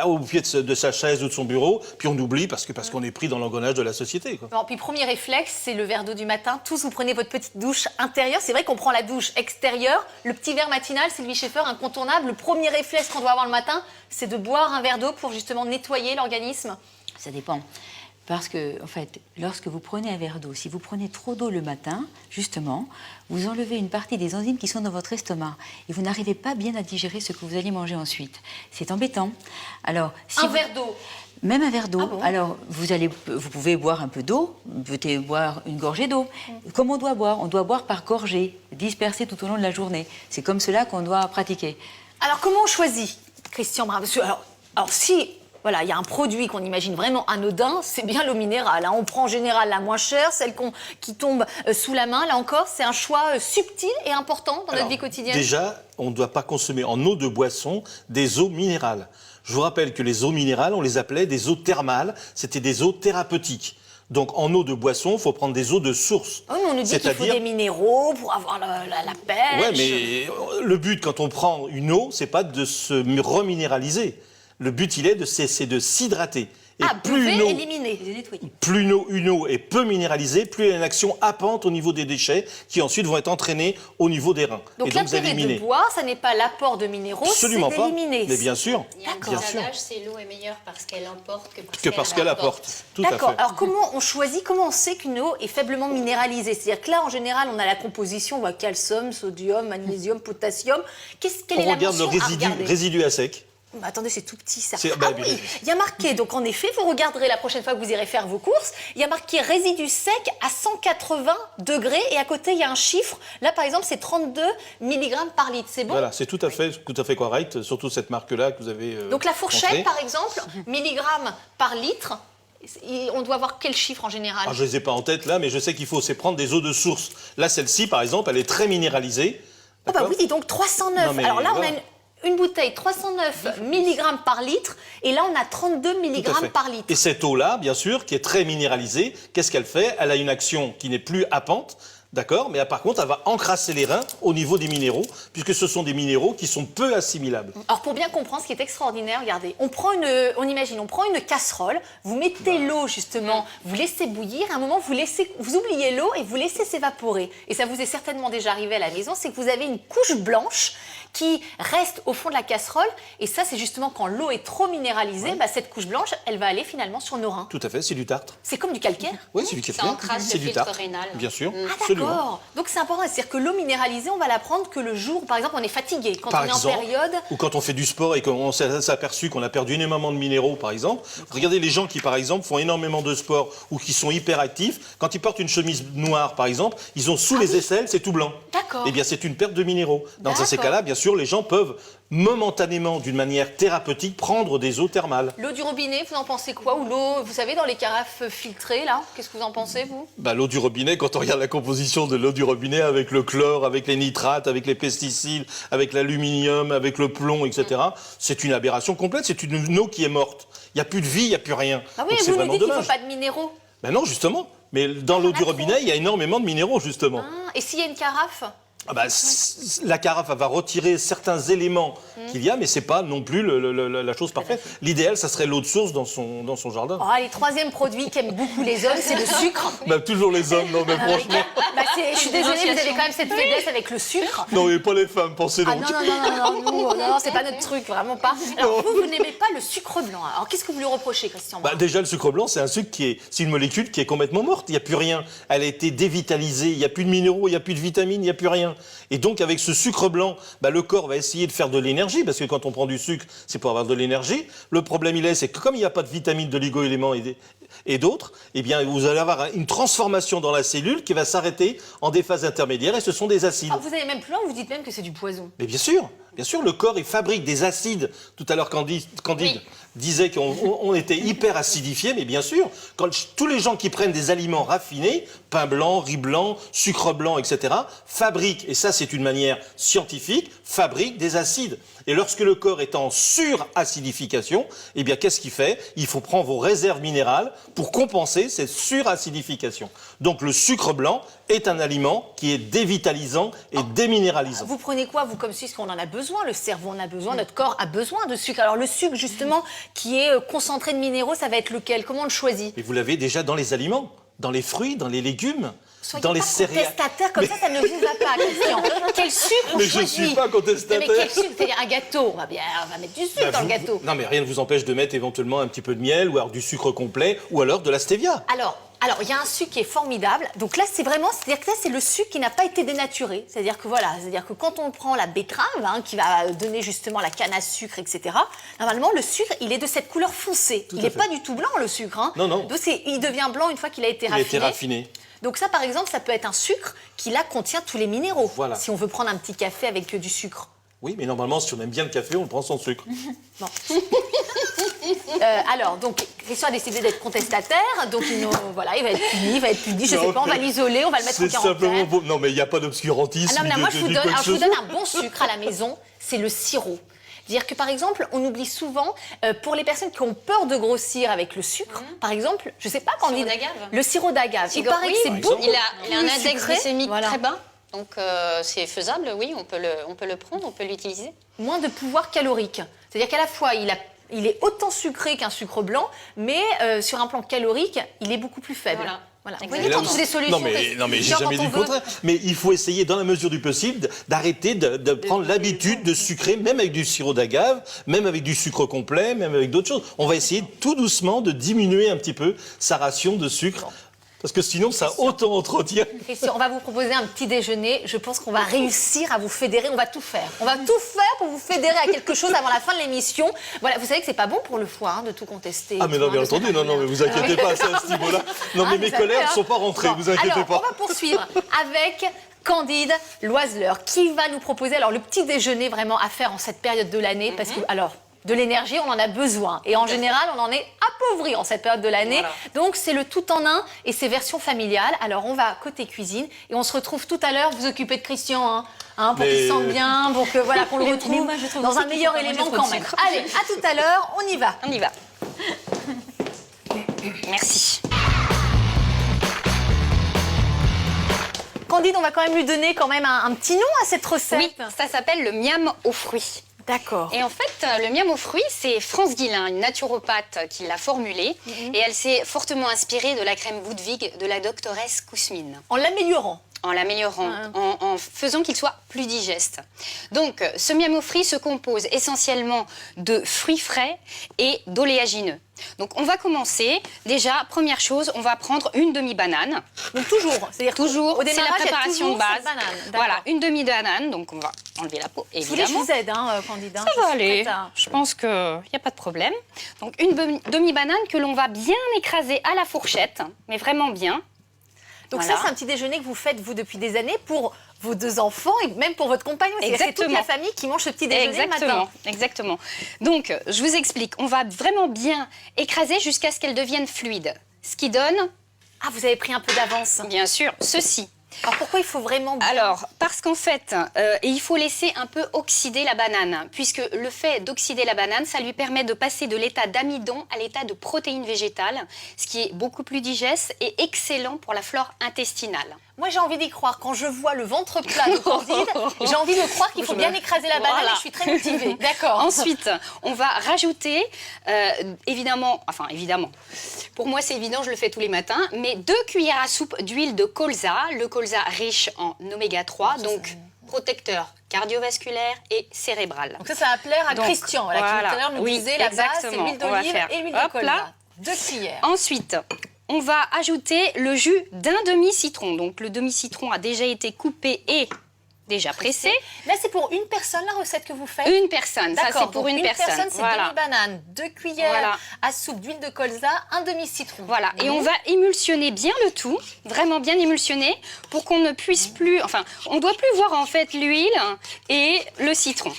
au pied de sa chaise ou de son bureau, puis on oublie parce qu'on est pris dans l'engrenage de la société, quoi. Bon, puis premier réflexe, c'est le verre d'eau du matin. Tous, vous prenez votre petite douche intérieure. C'est vrai qu'on prend la douche extérieure. Le petit verre matinal, Sylvie Schaeffer, incontournable. Le premier réflexe qu'on doit avoir le matin, c'est de boire un verre d'eau pour justement nettoyer l'organisme. Ça dépend. Parce que, en fait, lorsque vous prenez un verre d'eau, si vous prenez trop d'eau le matin, justement, vous enlevez une partie des enzymes qui sont dans votre estomac et vous n'arrivez pas bien à digérer ce que vous allez manger ensuite. C'est embêtant. Alors, si Un vous- verre d'eau. Même un verre d'eau. Ah bon? Alors, vous pouvez boire un peu d'eau, vous pouvez boire une gorgée d'eau. Comme on doit boire par gorgée, dispersée tout au long de la journée. C'est comme cela qu'on doit pratiquer. Alors, comment on choisit, Christian Brun? Parce que, alors si voilà, il y a un produit qu'on imagine vraiment anodin, c'est bien l'eau minérale, hein. On prend en général la moins chère, celle qui tombe sous la main. Là encore, c'est un choix subtil et important dans notre vie quotidienne. Déjà, on ne doit pas consommer en eau de boisson des eaux minérales. Je vous rappelle que les eaux minérales, on les appelait des eaux thermales, c'était des eaux thérapeutiques. Donc en eau de boisson, il faut prendre des eaux de source. Oh, mais on nous dit qu'il faut C'est-à-dire- des minéraux pour avoir la pêche. Ouais, mais le but quand on prend une eau, c'est pas de se reminéraliser. Le but, c'est de s'hydrater. Et buvez, une eau, éliminez. plus une eau est peu minéralisée, plus elle a une action happante au niveau des déchets qui ensuite vont être entraînés au niveau des reins. Donc et l'intérêt éliminer. de boire, ça n'est pas l'apport de minéraux, Absolument c'est pas. d'éliminer. Mais bien sûr. Il y a un Bien petit sûr. adage, c'est l'eau est meilleure parce qu'elle emporte Que parce qu'elle apporte. Tout à D'accord. fait. Alors comment on choisit, comment on sait qu'une eau est faiblement minéralisée? C'est-à-dire que là, en général, on a la composition, on voit calcium, sodium, magnésium, potassium. Quelle est On la regarde le mention à regarder? résidu à sec. Bah, attendez, c'est tout petit ça. C'est- Ah bah, oui, il y a marqué, donc en effet, vous regarderez la prochaine fois que vous irez faire vos courses, il y a marqué résidu sec à 180 degrés et à côté il y a un chiffre. Là par exemple, c'est 32 mg par litre, c'est bon? Voilà, c'est tout à fait correct, surtout cette marque-là que vous avez. Donc la fourchette montrée. par exemple, milligrammes par litre, on doit avoir quel chiffre en général? Ah, je ne les ai pas en tête là, mais je sais qu'il faut c'est prendre des eaux de source. Là, celle-ci, par exemple, elle est très minéralisée. Oh bah D'accord oui, dis donc 309. Non, mais Alors là, voilà. on a une bouteille 309 mg par litre et là on a 32 Tout à mg fait. par litre. Et cette eau-là, bien sûr, qui est très minéralisée, qu'est-ce qu'elle fait? Elle a une action qui n'est plus happante, d'accord? Mais par contre, elle va encrasser les reins au niveau des minéraux, puisque ce sont des minéraux qui sont peu assimilables. Alors pour bien comprendre, ce qui est extraordinaire, regardez, on prend une casserole, vous mettez l'eau justement, vous laissez bouillir, à un moment vous oubliez l'eau et vous laissez s'évaporer. Et ça vous est certainement déjà arrivé à la maison, c'est que vous avez une couche blanche qui reste au fond de la casserole. Et ça, c'est justement quand l'eau est trop minéralisée, bah, cette couche blanche, elle va aller finalement sur nos reins. Tout à fait, c'est du tartre. C'est comme du calcaire. Oui, c'est du Ça calcaire. encrasse C'est le du filtre tartre. rénal. Bien sûr, Ah absolument. d'accord. Donc c'est important, c'est-à-dire que l'eau minéralisée, on va la prendre que le jour où, par exemple, on est fatigué, quand Par on est exemple, en période. ou quand on fait du sport et qu'on s'est aperçu qu'on a perdu énormément de minéraux, par exemple. Regardez les gens qui, par exemple, font énormément de sport ou qui sont hyperactifs. Quand ils portent une chemise noire, par exemple, ils ont sous les aisselles, c'est tout blanc. D'accord. Eh bien, c'est une perte de minéraux. Dans ces D'accord. cas-là, bien sûr, les gens peuvent momentanément, d'une manière thérapeutique, prendre des eaux thermales. L'eau du robinet, vous en pensez quoi? Ou l'eau, vous savez, dans les carafes filtrées, là, qu'est-ce que vous en pensez, vous? Bah, l'eau du robinet, quand on regarde la composition de l'eau du robinet avec le chlore, avec les nitrates, avec les pesticides, avec l'aluminium, avec le plomb, etc., c'est une aberration complète. C'est une eau qui est morte. Il n'y a plus de vie, il n'y a plus rien. Ah oui, Donc, c'est vous nous vraiment dites qu'il ne dommage. faut pas de minéraux. Ben non, justement. Mais dans l'eau du robinet, il y a énormément de minéraux, justement. Ah, et s'il y a une carafe? Ah bah, la carafe elle va retirer certains éléments qu'il y a, mais c'est pas non plus la chose parfaite. L'idéal, ça serait l'eau de source dans son jardin. Oh, allez, troisième produit qu'aiment beaucoup les hommes, c'est le sucre. Bah, toujours les hommes, non mais franchement. Bah, je suis désolée, vous avez quand même cette faiblesse avec le sucre. Non, mais pas les femmes, pensez Ah donc. non, c'est pas notre truc, vraiment pas. Alors vous n'aimez pas le sucre blanc. Alors qu'est-ce que vous lui reprochez, Christian? Bah, déjà, le sucre blanc, c'est un sucre c'est une molécule qui est complètement morte. Il n'y a plus rien. Elle a été dévitalisée. Il n'y a plus de minéraux, il n'y a plus de vitamines, il n'y a plus rien. Et donc, avec ce sucre blanc, bah, le corps va essayer de faire de l'énergie, parce que quand on prend du sucre, c'est pour avoir de l'énergie. Le problème, c'est que comme il n'y a pas de vitamines, d'oligo-éléments et d'autres, eh bien, vous allez avoir une transformation dans la cellule qui va s'arrêter en des phases intermédiaires, et ce sont des acides. Ah, vous allez même plus loin, vous dites même que c'est du poison. Mais bien sûr, le corps, il fabrique des acides. Tout à l'heure, Candide disait qu'on était hyper acidifié, mais bien sûr, quand tous les gens qui prennent des aliments raffinés, pain blanc, riz blanc, sucre blanc, etc., fabriquent, et ça c'est une manière scientifique, fabriquent des acides. Et lorsque le corps est en suracidification, eh bien, qu'est-ce qu'il fait? Il faut prendre vos réserves minérales pour compenser cette suracidification. Donc, le sucre blanc est un aliment qui est dévitalisant et déminéralisant. Vous prenez quoi, vous, comme sucre? On en a besoin, le cerveau en a besoin, notre corps a besoin de sucre. Alors, le sucre, justement, qui est concentré de minéraux, ça va être lequel? Comment on le choisit? Et vous l'avez déjà dans les aliments, dans les fruits, dans les légumes, Soyez dans les pas céréales. contestataire, comme ça ne vous va pas, Christian. Quel sucre on Mais je choisit? suis pas contestataire. Mais quel sucre? C'est-à-dire un gâteau, on va mettre du sucre dans le gâteau. Non, mais rien ne vous empêche de mettre éventuellement un petit peu de miel, ou alors du sucre complet, ou alors de la stevia. Alors, il y a un sucre qui est formidable. Donc là, c'est-à-dire que là, c'est le sucre qui n'a pas été dénaturé. C'est-à-dire que quand on prend la betterave, qui va donner justement la canne à sucre, etc., normalement, le sucre, il est de cette couleur foncée. Il n'est pas du tout blanc, le sucre. Non. Donc, il devient blanc une fois qu'il a été raffiné. Il a été raffiné. Donc ça, par exemple, ça peut être un sucre qui, là, contient tous les minéraux. Voilà. Si on veut prendre un petit café avec du sucre. Oui, mais normalement, si on aime bien le café, on le prend sans sucre. Bon. Alors, donc, Christian a décidé d'être contestataire, donc il va être puni, je sais pas, on va l'isoler, on va le mettre en C'est quarantaine. simplement pour... Non, mais il n'y a pas d'obscurantisme. Ah non, mais moi, je vous quoi que donne ce soit. un bon sucre à la maison, c'est le sirop. C'est-à-dire que, par exemple, on oublie souvent, pour les personnes qui ont peur de grossir avec le sucre, par exemple, je sais pas quand on dit... Le sirop d'agave. Il paraît que c'est beaucoup Il a un plus index sucré. glycémique Voilà. très bas. Donc c'est faisable, oui, on peut le prendre, on peut l'utiliser. Moins de pouvoir calorique. C'est-à-dire qu'à la fois, il est autant sucré qu'un sucre blanc, mais sur un plan calorique, il est beaucoup plus faible. Voilà. Vous voyez, Et là, quand on trouve des solutions... Non, mais j'ai quand jamais dit on le veut- contraire. Mais il faut essayer, dans la mesure du possible, d'arrêter de prendre l'habitude de sucrer, même avec du sirop d'agave, même avec du sucre complet, même avec d'autres choses. On va essayer tout doucement de diminuer un petit peu sa ration de sucre. Parce que sinon, ça auto-entretient. Christian, on va vous proposer un petit déjeuner. Je pense qu'on va réussir à vous fédérer. On va tout faire. On va tout faire pour vous fédérer à quelque chose avant la fin de l'émission. Voilà, vous savez que c'est pas bon pour le foie de tout contester. Ah, mais non, bien entendu, non, mais vous inquiétez pas, c'est à ce niveau-là. Non, mais mes collègues ne sont pas rentrés, vous inquiétez alors, pas. On va poursuivre avec Candide Loiseleur qui va nous proposer le petit déjeuner vraiment à faire en cette période de l'année. Parce que, de l'énergie, on en a besoin. Et en général, on en est appauvri en cette période de l'année. Voilà. Donc, c'est le tout en un et c'est version familiale. Alors, on va côté cuisine et on se retrouve tout à l'heure. Vous occupez de Christian, pour qu'il sente bien, pour que, qu'on le retrouve dans un meilleur élément quand même. Allez, à tout à l'heure, on y va. On y va. Merci. Candide, on va quand même lui donner un petit nom à cette recette. Oui, ça s'appelle le miam aux fruits. D'accord. Et en fait, le miam aux fruits, c'est France Guillain, une naturopathe, qui l'a formulé. Et elle s'est fortement inspirée de la crème Boudwig de la doctoresse Kousmine. En l'améliorant. En l'améliorant, en faisant qu'il soit plus digeste. Donc, ce miam aux fruits se compose essentiellement de fruits frais et d'oléagineux. Donc, on va commencer. Déjà, première chose, on va prendre une demi-banane. Donc, toujours, c'est-à-dire toujours, au c'est la démarrage, préparation de base. Banane. Voilà, une demi-banane. Donc, on va enlever la peau, évidemment. Vous voulez que je vous aide, Candide. Ça va aller. Je pense qu'il n'y a pas de problème. Donc, une demi-banane que l'on va bien écraser à la fourchette, mais vraiment bien. Donc Voilà. ça, c'est un petit déjeuner que vous faites, vous, depuis des années, pour vos 2 enfants et même pour votre compagnon. C'est toute la famille qui mange ce petit déjeuner le matin. Exactement. Donc, je vous explique. On va vraiment bien écraser jusqu'à ce qu'elle devienne fluide. Ce qui donne... Ah, vous avez pris un peu d'avance. Bien sûr, ceci. Alors, pourquoi il faut vraiment... Alors, parce qu'en fait, il faut laisser un peu oxyder la banane, puisque le fait d'oxyder la banane, ça lui permet de passer de l'état d'amidon à l'état de protéines végétales, ce qui est beaucoup plus digeste et excellent pour la flore intestinale. Moi, j'ai envie d'y croire. Quand je vois le ventre plat de Candide, j'ai envie de croire qu'il faut bien écraser la banane et je suis très motivée. D'accord. Ensuite, on va rajouter, évidemment, pour moi c'est évident, je le fais tous les matins, mais 2 cuillères à soupe d'huile de colza, le colza riche en oméga 3, donc protecteur cardiovasculaire et cérébral. Donc ça va plaire à Christian, qui tout à l'heure nous disait la base, c'est l'huile d'olive et l'huile de colza. 2 cuillères. Ensuite, on va ajouter le jus d'un demi-citron. Donc le demi-citron a déjà été coupé et déjà pressé. Là, c'est pour une personne, la recette que vous faites? Une personne, ça c'est pour une personne. C'est demi-banane, 2 cuillères à soupe d'huile de colza, un demi-citron. Voilà, et on va émulsionner bien le tout, vraiment bien émulsionner, pour qu'on ne puisse plus... Enfin, on ne doit plus voir en fait l'huile et le citron.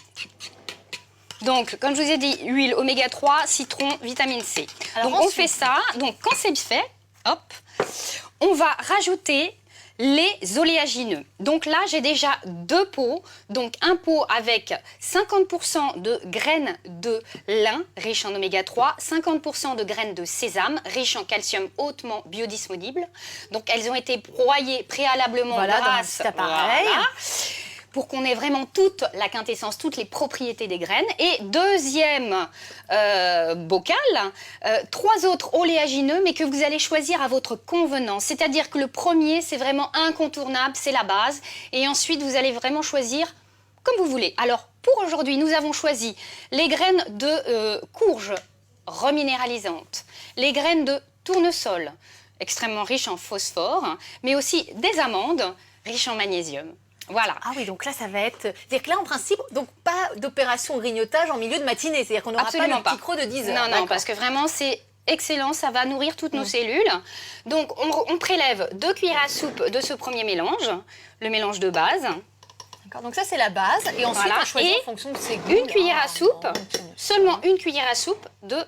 Donc, comme je vous ai dit, huile oméga 3, citron, vitamine C. Alors, donc, on fait ça. Donc, quand c'est fait, hop, on va rajouter les oléagineux. Donc là, j'ai déjà 2 pots. Donc un pot avec 50% de graines de lin, riche en oméga 3, 50% de graines de sésame, riche en calcium hautement biodisponible. Donc elles ont été broyées préalablement Voilà, dans un grâce petit appareil. pour qu'on ait vraiment toute la quintessence, toutes les propriétés des graines. Et deuxième bocal, 3 autres oléagineux, mais que vous allez choisir à votre convenance. C'est-à-dire que le premier, c'est vraiment incontournable, c'est la base. Et ensuite, vous allez vraiment choisir comme vous voulez. Alors, pour aujourd'hui, nous avons choisi les graines de courge reminéralisantes, les graines de tournesol, extrêmement riches en phosphore, mais aussi des amandes, riches en magnésium. Voilà. Ah oui, donc là, ça va être... C'est-à-dire que là, en principe, donc pas d'opération grignotage en milieu de matinée. C'est-à-dire qu'on n'aura pas Absolument le petit creux de 10 heures. Non, non, D'accord. parce que vraiment, c'est excellent, ça va nourrir toutes nos cellules. Donc, on prélève 2 cuillères à soupe de ce premier mélange, le mélange de base. D'accord, donc ça, c'est la base. Et ensuite, Voilà. on choisit Et en fonction de ses goûts. Une cuillère à soupe, non, seulement une cuillère à soupe de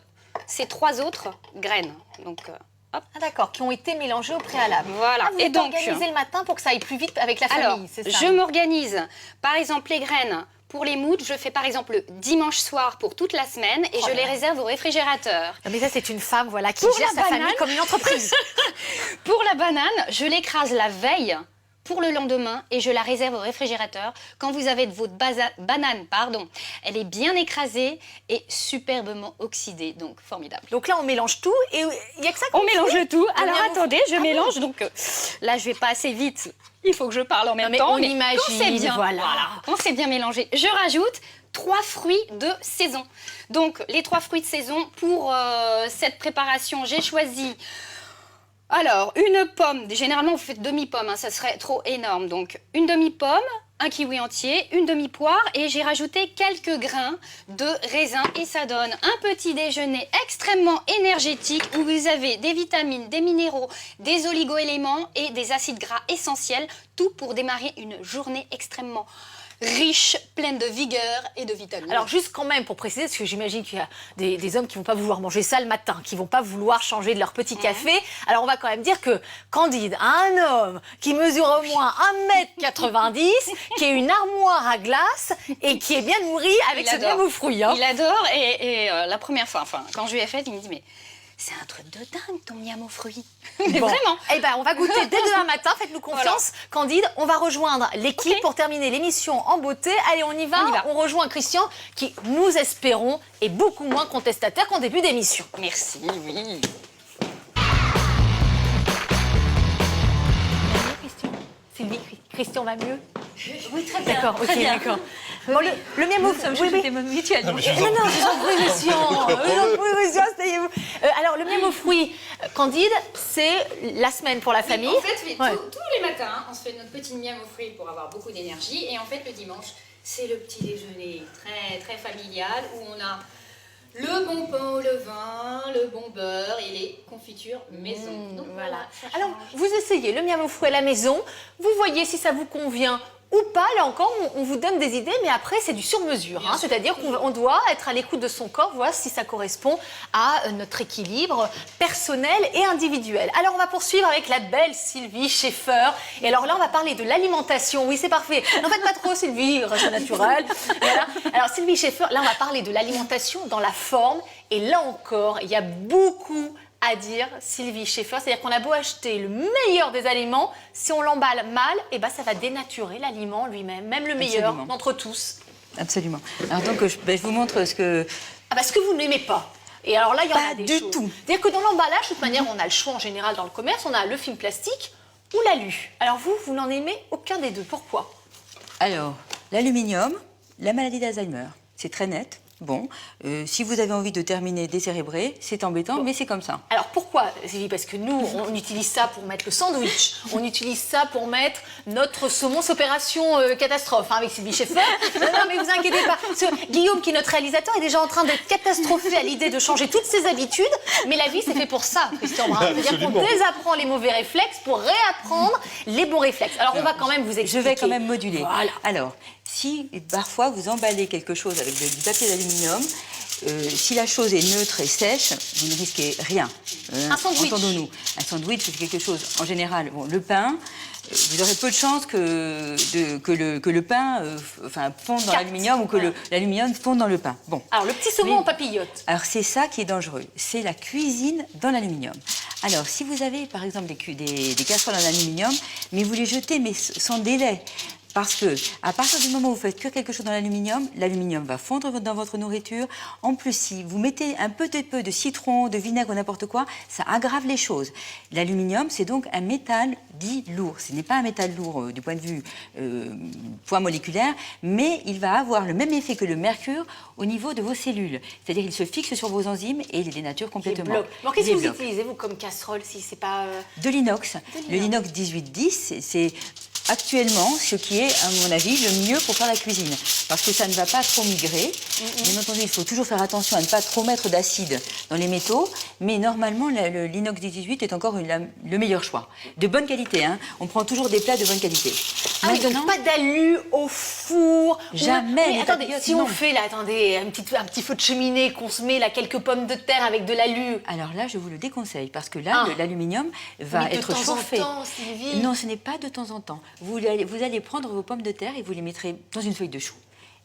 ces 3 autres graines. Donc, hop. Ah d'accord, qui ont été mélangés au préalable. Voilà. Ah, vous Et êtes donc, organisé le matin pour que ça aille plus vite avec la alors, famille, c'est ça? je m'organise. Par exemple, les graines, pour les moods, je fais par exemple le dimanche soir pour toute la semaine et je les réserve au réfrigérateur. Non, mais ça, c'est une femme voilà, qui Pour gère la sa banane. famille comme une entreprise. Pour la banane, je l'écrase la veille pour le lendemain et je la réserve au réfrigérateur. Quand vous avez votre banane, elle est bien écrasée et superbement oxydée, donc formidable. Donc là, on mélange tout et il n'y a que ça qu'on On mélange fait. le tout. On Alors mélange- attendez, je Ah mélange. Donc là, je vais pas assez vite. Il faut que je parle en même mais temps. on imagine, quand c'est bien, voilà. quand c'est bien mélangé, je rajoute 3 fruits de saison. Donc les 3 fruits de saison pour cette préparation, j'ai choisi. Alors, une pomme, généralement vous faites demi-pomme, hein, ça serait trop énorme. Donc, une demi-pomme, un kiwi entier, une demi-poire et j'ai rajouté quelques grains de raisin et ça donne un petit déjeuner extrêmement énergétique où vous avez des vitamines, des minéraux, des oligo-éléments et des acides gras essentiels, tout pour démarrer une journée extrêmement riche, pleine de vigueur et de vitamines. Alors juste quand même pour préciser, parce que j'imagine qu'il y a des hommes qui vont pas vouloir manger ça le matin, qui vont pas vouloir changer de leur petit café. Alors on va quand même dire que Candide a un homme qui mesure au moins 1,90 m, qui est une armoire à glace et qui est bien nourri avec Il ce adore. même aux fruits. Hein. Il adore et la première fois, quand je lui ai fait, il me dit mais c'est un truc de dingue ton miam aux fruits. Mais Bon. vraiment. Eh ben, on va goûter dès demain matin. Faites-nous confiance, Candide. On va rejoindre l'équipe pour terminer l'émission en beauté. Allez, on y va. On y va. On rejoint Christian, qui, nous espérons, est beaucoup moins contestataire qu'en début d'émission. Merci, oui. Sylvie, Christian va mieux? Oui, très bien. D'accord, ok, très bien. d'accord. Bon, le mien mot. Nous sommes Oui, chez oui. Témoin Mutuel. Non, non, je vous en prie, Christian. Je vous en prie, Christian, asseyez-vous. Alors, le miam aux fruits, Candide, c'est la semaine pour la famille. En fait, oui, Ouais. tous les matins, on se fait notre petit miam aux fruits pour avoir beaucoup d'énergie. Et en fait, le dimanche, c'est le petit déjeuner très, très familial où on a le bon pain au levain, le bon beurre et les confitures maison. Donc Voilà. ça Alors, change. vous essayez le miam aux fruits à la maison. Vous voyez si ça vous convient ou pas. Là encore, on vous donne des idées, mais après, c'est du sur-mesure. Hein. C'est-à-dire qu'on doit être à l'écoute de son corps, voir si ça correspond à notre équilibre personnel et individuel. Alors, on va poursuivre avec la belle Sylvie Schaeffer. Et alors là, on va parler de l'alimentation. Oui, c'est parfait. N'en faites pas trop, Sylvie, reste naturel. Voilà. Alors, Sylvie Schaeffer, là, on va parler de l'alimentation dans la forme. Et là encore, il y a beaucoup à dire, Sylvie Schaeffer, c'est-à-dire qu'on a beau acheter le meilleur des aliments, si on l'emballe mal, eh ben ça va dénaturer l'aliment lui-même, même le meilleur Absolument. d'entre tous. Absolument. Alors donc, je vous montre ce que... Ah bah ce que vous n'aimez pas. Et alors là, il y en Pas a des du choses. tout. C'est-à-dire que dans l'emballage, de toute manière, on a le choix en général dans le commerce, on a le film plastique ou l'alu. Alors vous n'en aimez aucun des deux. Pourquoi? Alors, l'aluminium, la maladie d'Alzheimer, c'est très net. Bon, si vous avez envie de terminer décérébré, c'est embêtant, mais c'est comme ça. Alors pourquoi, Sylvie? Parce que nous, on utilise ça pour mettre le sandwich, on utilise ça pour mettre notre saumon opération catastrophe, hein, avec Sylvie Schaeffer. Non, mais vous inquiétez pas. Parce que Guillaume, qui est notre réalisateur, est déjà en train d'être catastrophé à l'idée de changer toutes ses habitudes. Mais la vie, c'est fait pour ça, Christian Brun. C'est-à-dire qu'on Absolument. désapprend les mauvais réflexes pour réapprendre les bons réflexes. Alors on va quand même vous expliquer. Je vais quand même moduler. Voilà. Alors, Si parfois vous emballez quelque chose avec du papier d'aluminium, si la chose est neutre et sèche, vous ne risquez rien. Un sandwich. Entendons-nous. Un sandwich, c'est quelque chose, en général, bon, le pain, vous aurez peu de chances que le pain fonde dans l'aluminium ou que l'aluminium fonde dans le pain. Bon. Alors, le petit saumon en papillote. Alors, c'est ça qui est dangereux. C'est la cuisine dans l'aluminium. Alors, si vous avez, par exemple, des casseroles en aluminium, mais vous les jetez, mais sans délai. Parce que, à partir du moment où vous faites cuire quelque chose dans l'aluminium va fondre dans votre nourriture. En plus, si vous mettez un petit peu de citron, de vinaigre ou n'importe quoi, ça aggrave les choses. L'aluminium, c'est donc un métal dit lourd. Ce n'est pas un métal lourd du point de vue poids moléculaire, mais il va avoir le même effet que le mercure au niveau de vos cellules. C'est-à-dire qu'il se fixe sur vos enzymes et il les dénature complètement. Bon, qu'est-ce que vous utilisez, vous, comme casserole, si c'est pas... De l'inox. Le l'inox 1810, c'est actuellement ce qui est, à mon avis, le mieux pour faire la cuisine. Parce que ça ne va pas trop migrer. Bien entendu, il faut toujours faire attention à ne pas trop mettre d'acide dans les métaux. Mais normalement, l'inox 18 est encore le meilleur choix. De bonne qualité, hein. On prend toujours des plats de bonne qualité. Ah oui, donc pas d'alu au four. Jamais. Mais attendez, si on fait là, un petit feu de cheminée, qu'on se met là quelques pommes de terre avec de l'alu. Alors là, je vous le déconseille parce que là, l'aluminium va être chauffé. De temps en temps, Sylvie. Non, ce n'est pas de temps en temps. Vous allez prendre vos pommes de terre et vous les mettrez dans une feuille de chou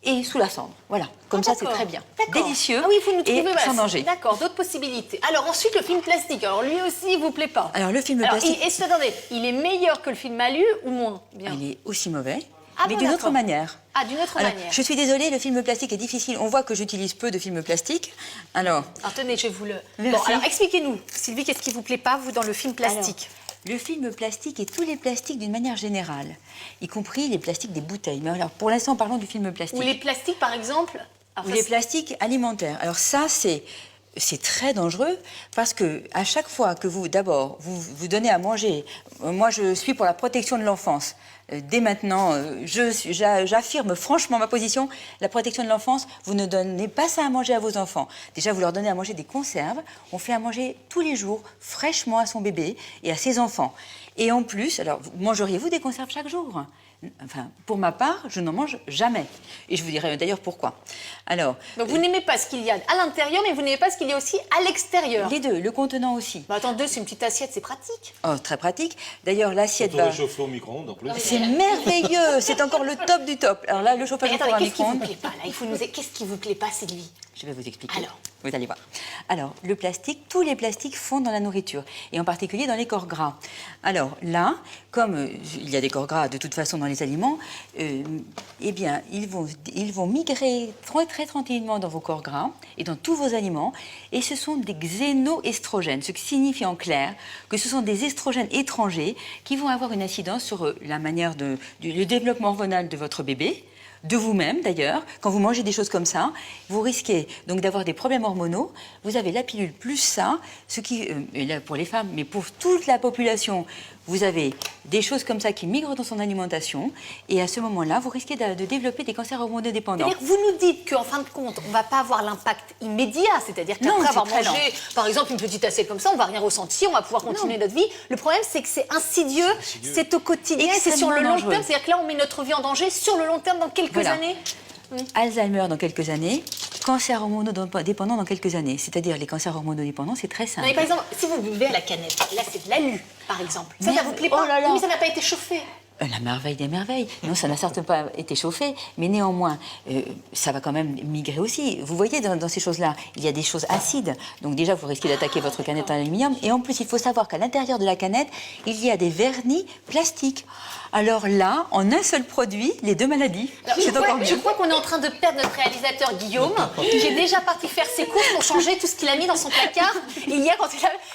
et sous la cendre. Voilà, comme ça c'est très bien. Délicieux et sans danger. D'accord, d'autres possibilités. Alors ensuite, le film plastique. Alors lui aussi, il vous plaît pas? Alors le film plastique... Attendez, il est meilleur que le film alu ou moins bien? Il est aussi mauvais, Ah mais bon, d'une autre d'accord. manière. Ah, d'une autre manière. Je suis désolée, le film plastique est difficile. On voit que j'utilise peu de film plastique. Alors tenez, je vais vous le... Merci. Bon, alors expliquez-nous, Sylvie, qu'est-ce qui vous plaît pas, vous, dans le film plastique? Le film plastique et tous les plastiques d'une manière générale, y compris les plastiques des bouteilles. Mais alors, pour l'instant, parlons du film plastique. Ou les plastiques, par exemple? Ou les plastiques alimentaires. Alors ça, c'est très dangereux parce que à chaque fois que vous donnez à manger, moi je suis pour la protection de l'enfance. Dès maintenant, j'affirme franchement ma position, la protection de l'enfance, vous ne donnez pas ça à manger à vos enfants. Déjà, vous leur donnez à manger des conserves, on fait à manger tous les jours, fraîchement à son bébé et à ses enfants. Et en plus, alors, mangeriez-vous des conserves chaque jour ? Enfin, pour ma part, je n'en mange jamais. Et je vous dirai d'ailleurs pourquoi. Alors, donc vous n'aimez pas ce qu'il y a à l'intérieur, mais vous n'aimez pas ce qu'il y a aussi à l'extérieur. Les deux, le contenant aussi. Bah attendez, c'est une petite assiette, c'est pratique. Oh, très pratique. D'ailleurs, l'assiette On peut réchauffer au micro-ondes en plus. C'est merveilleux, c'est encore le top du top. Alors là, le chauffage au four à Qu'est-ce qui vous micro-ondes... plaît pas là? Qu'est-ce qui vous plaît pas, Sylvie? Je vais vous expliquer. Alors. Vous allez voir. Alors, le plastique, tous les plastiques fondent dans la nourriture, et en particulier dans les corps gras. Alors là, comme il y a des corps gras de toute façon dans les aliments, eh bien, ils vont migrer très tranquillement dans vos corps gras et dans tous vos aliments, et ce sont des xénoestrogènes, ce qui signifie en clair que ce sont des estrogènes étrangers qui vont avoir une incidence sur la manière le développement hormonal de votre bébé, de vous-même d'ailleurs. Quand vous mangez des choses comme ça, vous risquez donc d'avoir des problèmes hormonaux. Vous avez la pilule plus ça, ce qui, et là pour les femmes, mais pour toute la population, vous avez des choses comme ça qui migrent dans son alimentation, et à ce moment-là, vous risquez de développer des cancers hormonodépendants. C'est-à-dire que vous nous dites qu'en fin de compte, on ne va pas avoir l'impact immédiat, c'est-à-dire Non, qu'après c'est avoir très mangé, par exemple, une petite assiette comme ça, on ne va rien ressentir, on va pouvoir continuer notre vie. Le problème, c'est que c'est insidieux, c'est au quotidien, c'est sur le long dangereux. terme. C'est-à-dire que là, on met notre vie en danger sur le long terme dans quelques années. Alzheimer dans quelques années, cancer hormonodépendant dans quelques années. C'est-à-dire les cancers hormonodépendants, c'est très simple. Non, mais par exemple, si vous buvez à la canette, là, c'est de l'alu, par exemple. Ça vous plaît pas? Oh là là. Oui, mais ça n'a pas été chauffé. La merveille des merveilles. Non, ça n'a certes pas été chauffé, mais néanmoins, ça va quand même migrer aussi. Vous voyez, dans ces choses-là, il y a des choses acides. Donc déjà, vous risquez d'attaquer votre canette en aluminium. Et en plus, il faut savoir qu'à l'intérieur de la canette, il y a des vernis plastiques. Alors là, en un seul produit, les deux maladies. Je crois qu'on est en train de perdre notre réalisateur Guillaume, qui est déjà parti faire ses courses pour changer tout ce qu'il a mis dans son placard hier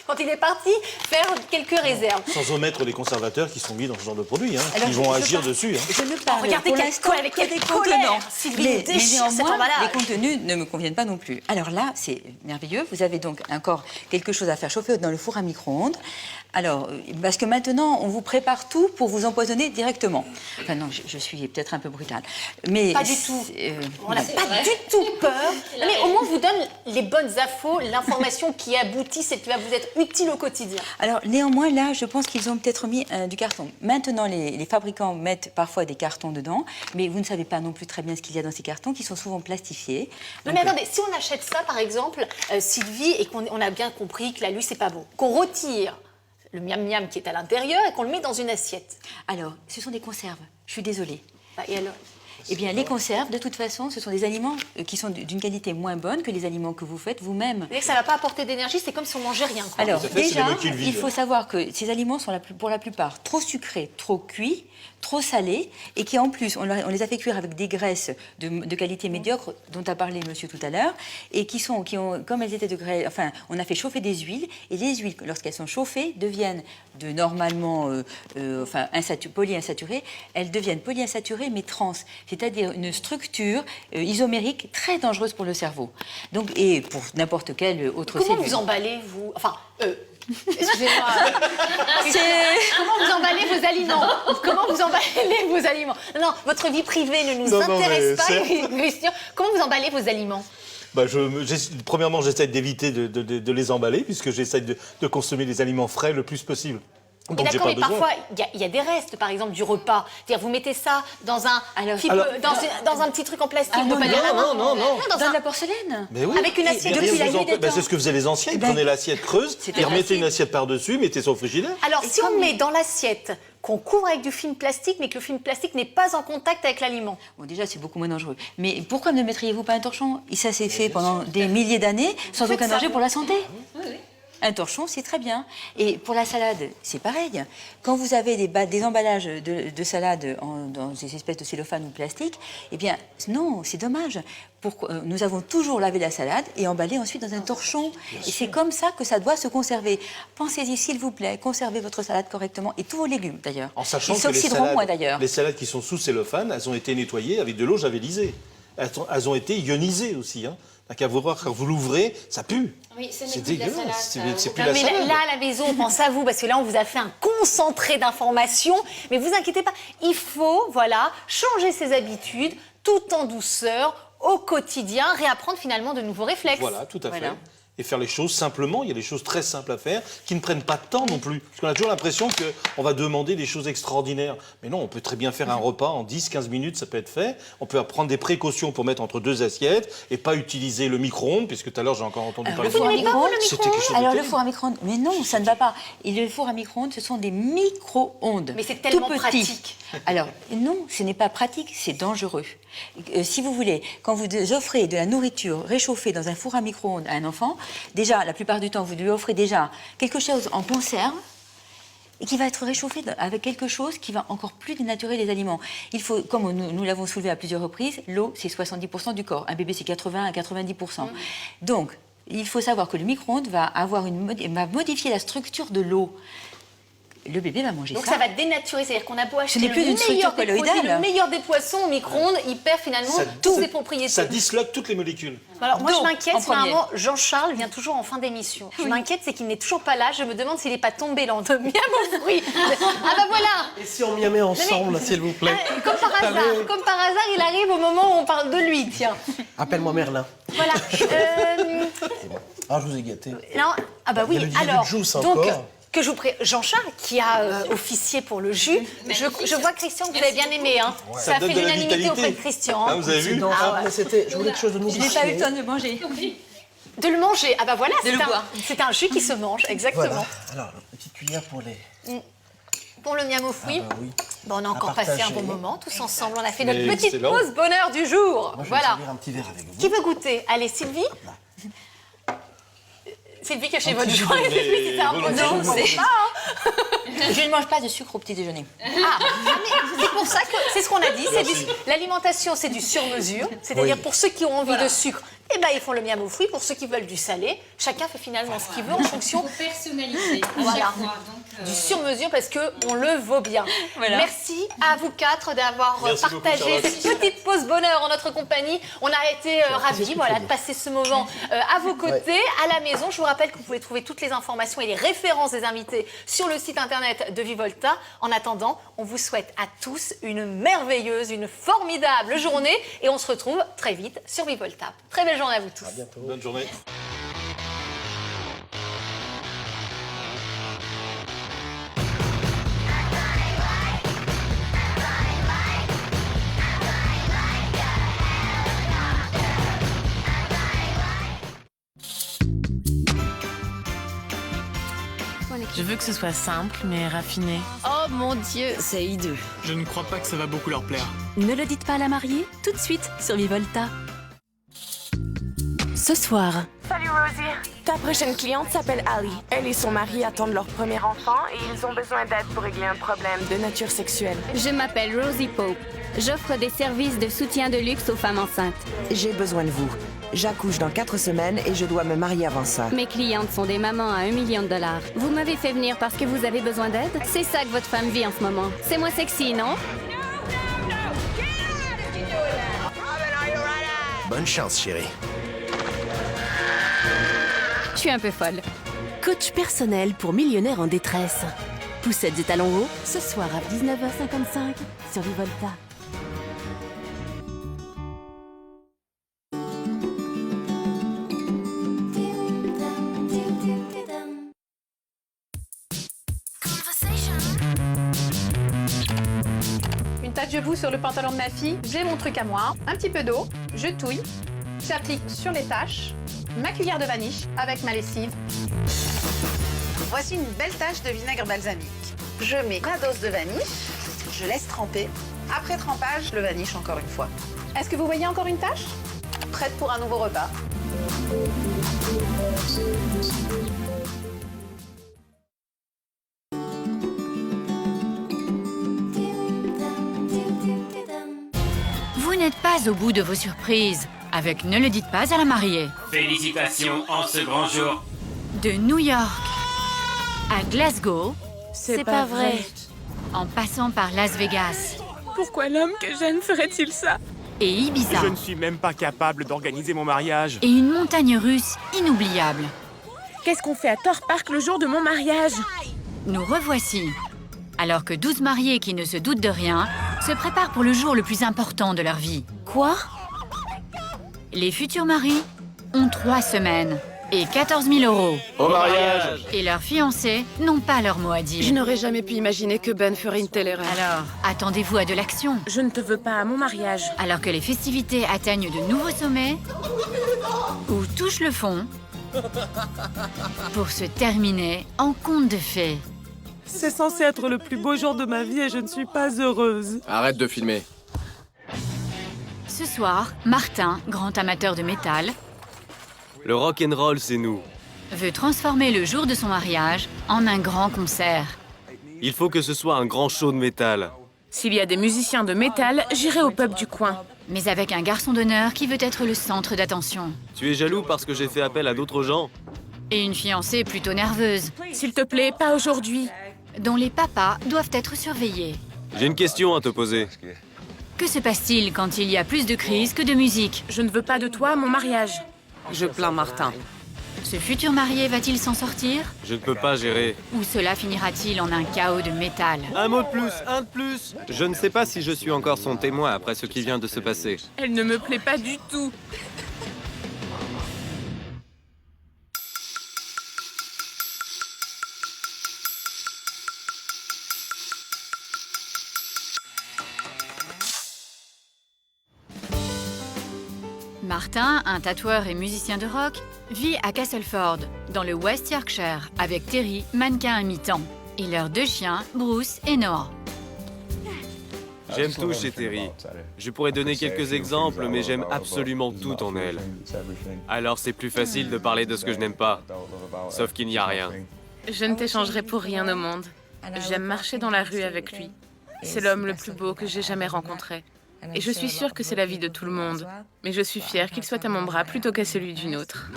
quand il est parti faire quelques réserves. Sans omettre les conservateurs qui sont mis dans ce genre de produit, hein, Alors, qui vont agir dessus. Hein. Je ne parle Regardez pour quel l'instant avec que quel des colère, contenants. Sylvie, Mais déchire cet néanmoins, emballage. les contenus ne me conviennent pas non plus. Alors là, c'est merveilleux. Vous avez donc encore quelque chose à faire chauffer dans le four à micro-ondes. Alors, parce que maintenant, on vous prépare tout pour vous empoisonner directement. Enfin non, je suis peut-être un peu brutale. Mais Pas du tout. euh, On n'a pas du tout peur. Mais au moins, on vous donne donne les bonnes infos, l'information qui aboutisse et qui va vous être utile au quotidien. Alors néanmoins, là, je pense qu'ils ont peut-être mis du carton. Maintenant, les fabricants mettent parfois des cartons dedans, mais vous ne savez pas non plus très bien ce qu'il y a dans ces cartons, qui sont souvent plastifiés. Non, mais attendez, si on achète ça, par exemple, Sylvie, et qu'on a bien compris que l'alu, c'est pas bon, qu'on retire le miam-miam qui est à l'intérieur et qu'on le met dans une assiette. Alors, ce sont des conserves. Je suis désolée. Et alors? Eh bien, les conserves, de toute façon, ce sont des aliments qui sont d'une qualité moins bonne que les aliments que vous faites vous-même. C'est-à-dire que ça ne va pas apporter d'énergie, c'est comme si on mangeait rien. Quoi. Alors, Tout à fait, c'est déjà, des molécules vides. il faut savoir que ces aliments sont pour la plupart trop sucrés, trop cuits, trop salés, et qui en plus, on les a fait cuire avec des graisses de qualité médiocre, dont a parlé monsieur tout à l'heure, et qui ont, comme elles étaient de graisse, enfin, on a fait chauffer des huiles, et les huiles, lorsqu'elles sont chauffées, deviennent de normalement polyinsaturées, elles deviennent polyinsaturées mais trans, c'est-à-dire une structure isomérique très dangereuse pour le cerveau. Donc, et pour n'importe quelle autre Comment cellule. vous emballez, vous? Enfin, excusez-moi. Comment vous emballez vos aliments? Comment vous emballez vos aliments? Non, votre vie privée ne nous intéresse pas, Christian. Comment vous emballez vos aliments? Premièrement, j'essaie d'éviter de les emballer, puisque j'essaie de consommer les aliments frais le plus possible. Donc, D'accord, mais parfois, il y a des restes, par exemple, du repas. C'est-à-dire, vous mettez ça dans un petit truc en plastique. Ah, non, pas dire la main. non. Dans de la porcelaine. Mais oui. Avec une assiette depuis la nuit des temps. C'est ce que faisaient les anciens. Ils prenaient l'assiette creuse, ils remettaient une assiette par-dessus, mettaient ça au frigidaire. Alors, si on met dans l'assiette qu'on couvre avec du film plastique, mais que le film plastique n'est pas en contact avec l'aliment. Bon, déjà, c'est beaucoup moins dangereux. Mais pourquoi ne mettriez-vous pas un torchon? Ça s'est fait pendant des milliers d'années, sans aucun danger pour la santé. Un torchon, c'est très bien. Et pour la salade, c'est pareil. Quand vous avez des emballages de salade dans des espèces de cellophane ou plastique, eh bien, non, c'est dommage. Nous avons toujours lavé la salade et emballé ensuite dans un torchon. Et c'est comme ça que ça doit se conserver. Pensez-y, s'il vous plaît, conservez votre salade correctement et tous vos légumes, d'ailleurs. En sachant ils que s'oxyderont moins, d'ailleurs. les salades qui sont sous cellophane, elles ont été nettoyées avec de l'eau javélisée. Elles ont été ionisées aussi. Hein. Qu'à vous voir, quand vous l'ouvrez, ça pue. Oui, c'est dégueulasse. C'est plus Non, la mais salade. là, à la maison, on pense à vous, parce que là, on vous a fait un concentré d'informations. Mais vous inquiétez pas, il faut, changer ses habitudes, tout en douceur, au quotidien, réapprendre finalement de nouveaux réflexes. Voilà, tout à fait. Et faire les choses simplement. Il y a des choses très simples à faire qui ne prennent pas de temps non plus. Parce qu'on a toujours l'impression qu'on va demander des choses extraordinaires. Mais non, on peut très bien faire un repas en 10-15 minutes, ça peut être fait. On peut prendre des précautions pour mettre entre deux assiettes et pas utiliser le micro-ondes, puisque tout à l'heure j'ai encore entendu parler Le four à micro-ondes, c'était quelque chose de alors le terrible. four à micro-ondes, mais non, ça ne va pas. Et le four à micro-ondes, ce sont des micro-ondes. Mais c'est tellement tout petits. pratique. Alors non, ce n'est pas pratique, c'est dangereux. Si vous voulez, quand vous offrez de la nourriture réchauffée dans un four à micro-ondes à un enfant, déjà, la plupart du temps, vous lui offrez déjà quelque chose en conserve et qui va être réchauffé avec quelque chose qui va encore plus dénaturer les aliments. Il faut, comme nous l'avons soulevé à plusieurs reprises, l'eau, c'est 70% du corps. Un bébé, c'est 80 à 90%. Donc, il faut savoir que le micro-ondes va modifier la structure de l'eau. Le bébé va manger Donc ça. ça va dénaturer, c'est-à-dire qu'on a beau acheter n'est plus d'une structure des produits, colloïdale. le meilleur des poissons au micro-ondes, il perd finalement toutes ses propriétés. Ça disloque toutes les molécules. Alors moi Donc, je m'inquiète, en premier. généralement Jean-Charles vient toujours en fin d'émission. Je m'inquiète, c'est qu'il n'est toujours pas là, je me demande s'il n'est pas tombé dans de miam aux fruits. Ah bah voilà. Et si on miamait ensemble, s'il vous plaît? Comme par hasard, il arrive au moment où on parle de lui, tiens. Appelle-moi Merlin. Voilà. Ah, je vous ai gâté. Non, ah bah oui, Il y a le jus alors, de Jousse donc, encore. que je vous Jean-Charles, qui a officié pour le jus, je vois Christian que vous avez bien aimé. Hein. Ça a donne fait de la l'unanimité vitalité. auprès de Christian. Ah, Hein. vous avez vu Non, mais je voulais quelque chose de nouveau. Je n'ai pas eu le temps de manger. De le manger, ah bah voilà, De le boire. c'est un jus qui se mange, exactement. Voilà. Alors, une petite cuillère pour les... Pour le miam aux fruits, Ah bah oui. bon, on a encore À passé un partager. bon moment, tous ensemble. On a fait Mais notre petite excellent. pause bonheur du jour. Moi, je vais Voilà. servir un petit verre avec vous. Qui veut goûter? Allez, Sylvie. Sylvie, cachez votre joie. mais Sylvie, c'est un vous bonheur. le on savez. sait pas, hein. Je ne mange pas de sucre au petit déjeuner. Mais c'est pour ça que c'est ce qu'on a dit. L'alimentation, c'est du sur-mesure. C'est-à-dire pour ceux qui ont envie de sucre, eh ben, ils font le miam aux fruits. Pour ceux qui veulent du salé, chacun fait finalement ce qu'il veut en fonction personnalisé à Voilà. chaque fois. Donc, du sur-mesure parce qu'on le vaut bien. Voilà. Merci à vous quatre d'avoir Merci beaucoup, partagé Charlotte. cette petite pause bonheur en notre compagnie. On a été ravis de passer ce moment à vos côtés, à la maison. Je vous rappelle que vous pouvez trouver toutes les informations et les références des invités sur le site internet de Vivolta. En attendant, on vous souhaite à tous une merveilleuse, une formidable journée et on se retrouve très vite sur Vivolta. Très belle journée. journée à vous tous. À bientôt. Bonne journée. Je veux que ce soit simple, mais raffiné. Oh mon Dieu. C'est hideux. Je ne crois pas que ça va beaucoup leur plaire. Ne le dites pas à la mariée, tout de suite sur Vivolta. Ce soir, Salut Rosie. Ta prochaine cliente s'appelle Ali. Elle et son mari attendent leur premier enfant et ils ont besoin d'aide pour régler un problème de nature sexuelle. Je m'appelle Rosie Pope. J'offre des services de soutien de luxe aux femmes enceintes. J'ai besoin de vous. J'accouche dans 4 semaines et je dois me marier avant ça. Mes clientes sont des mamans à $1 million. Vous m'avez fait venir parce que vous avez besoin d'aide? C'est ça que votre femme vit en ce moment. C'est moins sexy, non? Bonne chance, chérie. Je suis un peu folle. coach personnel pour millionnaires en détresse. Poussettes et talons hauts, ce soir à 19h55 sur Vivolta. Une tache de boue sur le pantalon de ma fille, j'ai mon truc à moi, un petit peu d'eau, je touille, j'applique sur les taches, ma cuillère de vanille avec ma lessive. Voici une belle tache de vinaigre balsamique. Je mets ma dose de vanille, je laisse tremper. Après trempage, le vaniche encore une fois. Est-ce que vous voyez encore une tache? Prête pour un nouveau repas. Vous n'êtes pas au bout de vos surprises avec Ne le dites pas à la mariée. Félicitations en ce grand jour. De New York à Glasgow, C'est pas vrai. en passant par Las Vegas Pourquoi l'homme que j'aime ferait-il ça? et Ibiza Je ne suis même pas capable d'organiser mon mariage. et une montagne russe inoubliable. Qu'est-ce qu'on fait à Thor Park le jour de mon mariage? Nous revoici. Alors que 12 mariés qui ne se doutent de rien se préparent pour le jour le plus important de leur vie. Quoi? Les futurs maris ont 3 semaines et 14 000 euros. Au mariage. Et leurs fiancés n'ont pas leur mot à dire. Je n'aurais jamais pu imaginer que Ben ferait une telle erreur. Alors, attendez-vous à de l'action. Je ne te veux pas à mon mariage. Alors que les festivités atteignent de nouveaux sommets ou touchent le fond pour se terminer en conte de fées. C'est censé être le plus beau jour de ma vie et je ne suis pas heureuse. Arrête de filmer. Ce soir, Martin, grand amateur de métal, Le rock'n'roll, c'est nous. veut transformer le jour de son mariage en un grand concert. Il faut que ce soit un grand show de métal. S'il y a des musiciens de métal, j'irai au pub du coin. Mais avec un garçon d'honneur qui veut être le centre d'attention. Tu es jaloux parce que j'ai fait appel à d'autres gens? Et une fiancée plutôt nerveuse, S'il te plaît, pas aujourd'hui. dont les papas doivent être surveillés. J'ai une question à te poser. Que se passe-t-il quand il y a plus de crises que de musique? Je ne veux pas de toi à mon mariage. Je plains Martin. Ce futur marié va-t-il s'en sortir? Je ne peux pas gérer. Ou cela finira-t-il en un chaos de métal? Un mot de plus, un de plus. Je ne sais pas si je suis encore son témoin après ce qui vient de se passer. Elle ne me plaît pas du tout. Martin, un tatoueur et musicien de rock, vit à Castleford, dans le West Yorkshire, avec Terry, mannequin à mi-temps, et leurs 2 chiens, Bruce et Noah. J'aime tout chez Terry. Je pourrais donner quelques exemples, mais j'aime absolument tout en elle. Alors c'est plus facile de parler de ce que je n'aime pas. Sauf qu'il n'y a rien. Je ne t'échangerai pour rien au monde. J'aime marcher dans la rue avec lui. C'est l'homme le plus beau que j'ai jamais rencontré. Et je suis sûre que c'est la vie de tout le monde. Mais je suis fière qu'il soit à mon bras plutôt qu'à celui d'une autre.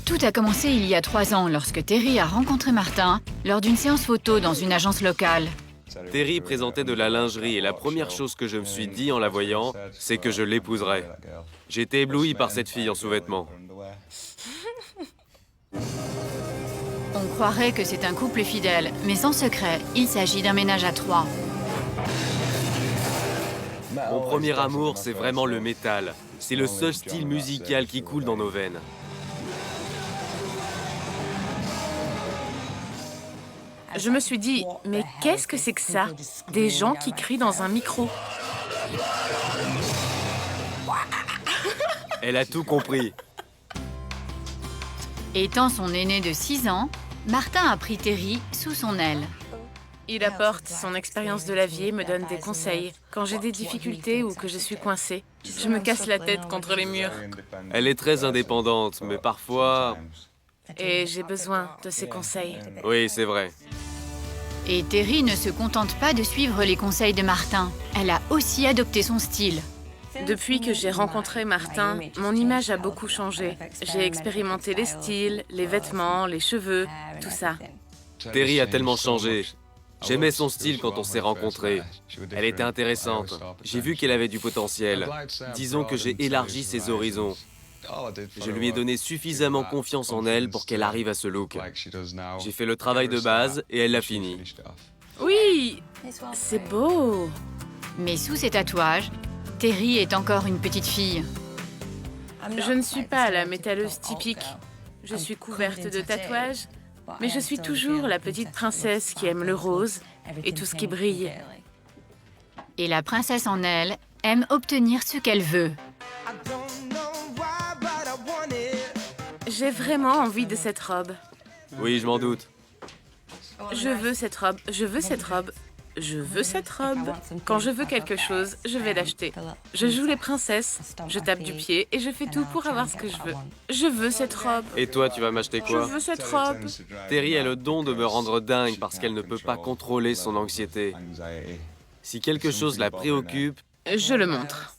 Tout a commencé il y a 3 ans lorsque Terry a rencontré Martin lors d'une séance photo dans une agence locale. Terry présentait de la lingerie et la première chose que je me suis dit en la voyant, c'est que je l'épouserais. J'étais ébloui par cette fille en sous-vêtements. On croirait que c'est un couple fidèle, mais en secret, il s'agit d'un ménage à 3. Mon premier amour, c'est vraiment le métal. C'est le seul style musical qui coule dans nos veines. Je me suis dit, mais qu'est-ce que c'est que ça? Des gens qui crient dans un micro. Elle a tout compris. Étant son aîné de 6 ans, Martin a pris Terry sous son aile. Il apporte son expérience de la vie et me donne des conseils. Quand j'ai des difficultés ou que je suis coincée, je me casse la tête contre les murs. Elle est très indépendante, mais parfois... Et j'ai besoin de ses conseils. Oui, c'est vrai. Et Terry ne se contente pas de suivre les conseils de Martin. Elle a aussi adopté son style. Depuis que j'ai rencontré Martin, mon image a beaucoup changé. J'ai expérimenté les styles, les vêtements, les cheveux, tout ça. Terry a tellement changé. J'aimais son style quand on s'est rencontrés. Elle était intéressante. J'ai vu qu'elle avait du potentiel. Disons que j'ai élargi ses horizons. Je lui ai donné suffisamment confiance en elle pour qu'elle arrive à ce look. J'ai fait le travail de base et elle l'a fini. Oui, c'est beau. Mais sous ses tatouages, Terry est encore une petite fille. Je ne suis pas la métalleuse typique. Je suis couverte de tatouages, mais je suis toujours la petite princesse qui aime le rose et tout ce qui brille. Et la princesse en elle aime obtenir ce qu'elle veut. J'ai vraiment envie de cette robe. Oui, je m'en doute. Je veux cette robe, je veux cette robe, je veux cette robe. Quand je veux quelque chose, je vais l'acheter. Je joue les princesses, je tape du pied et je fais tout pour avoir ce que je veux. Je veux cette robe. Et toi, tu vas m'acheter quoi? Je veux cette robe. Terry a le don de me rendre dingue parce qu'elle ne peut pas contrôler son anxiété. Si quelque chose la préoccupe... Je le montre.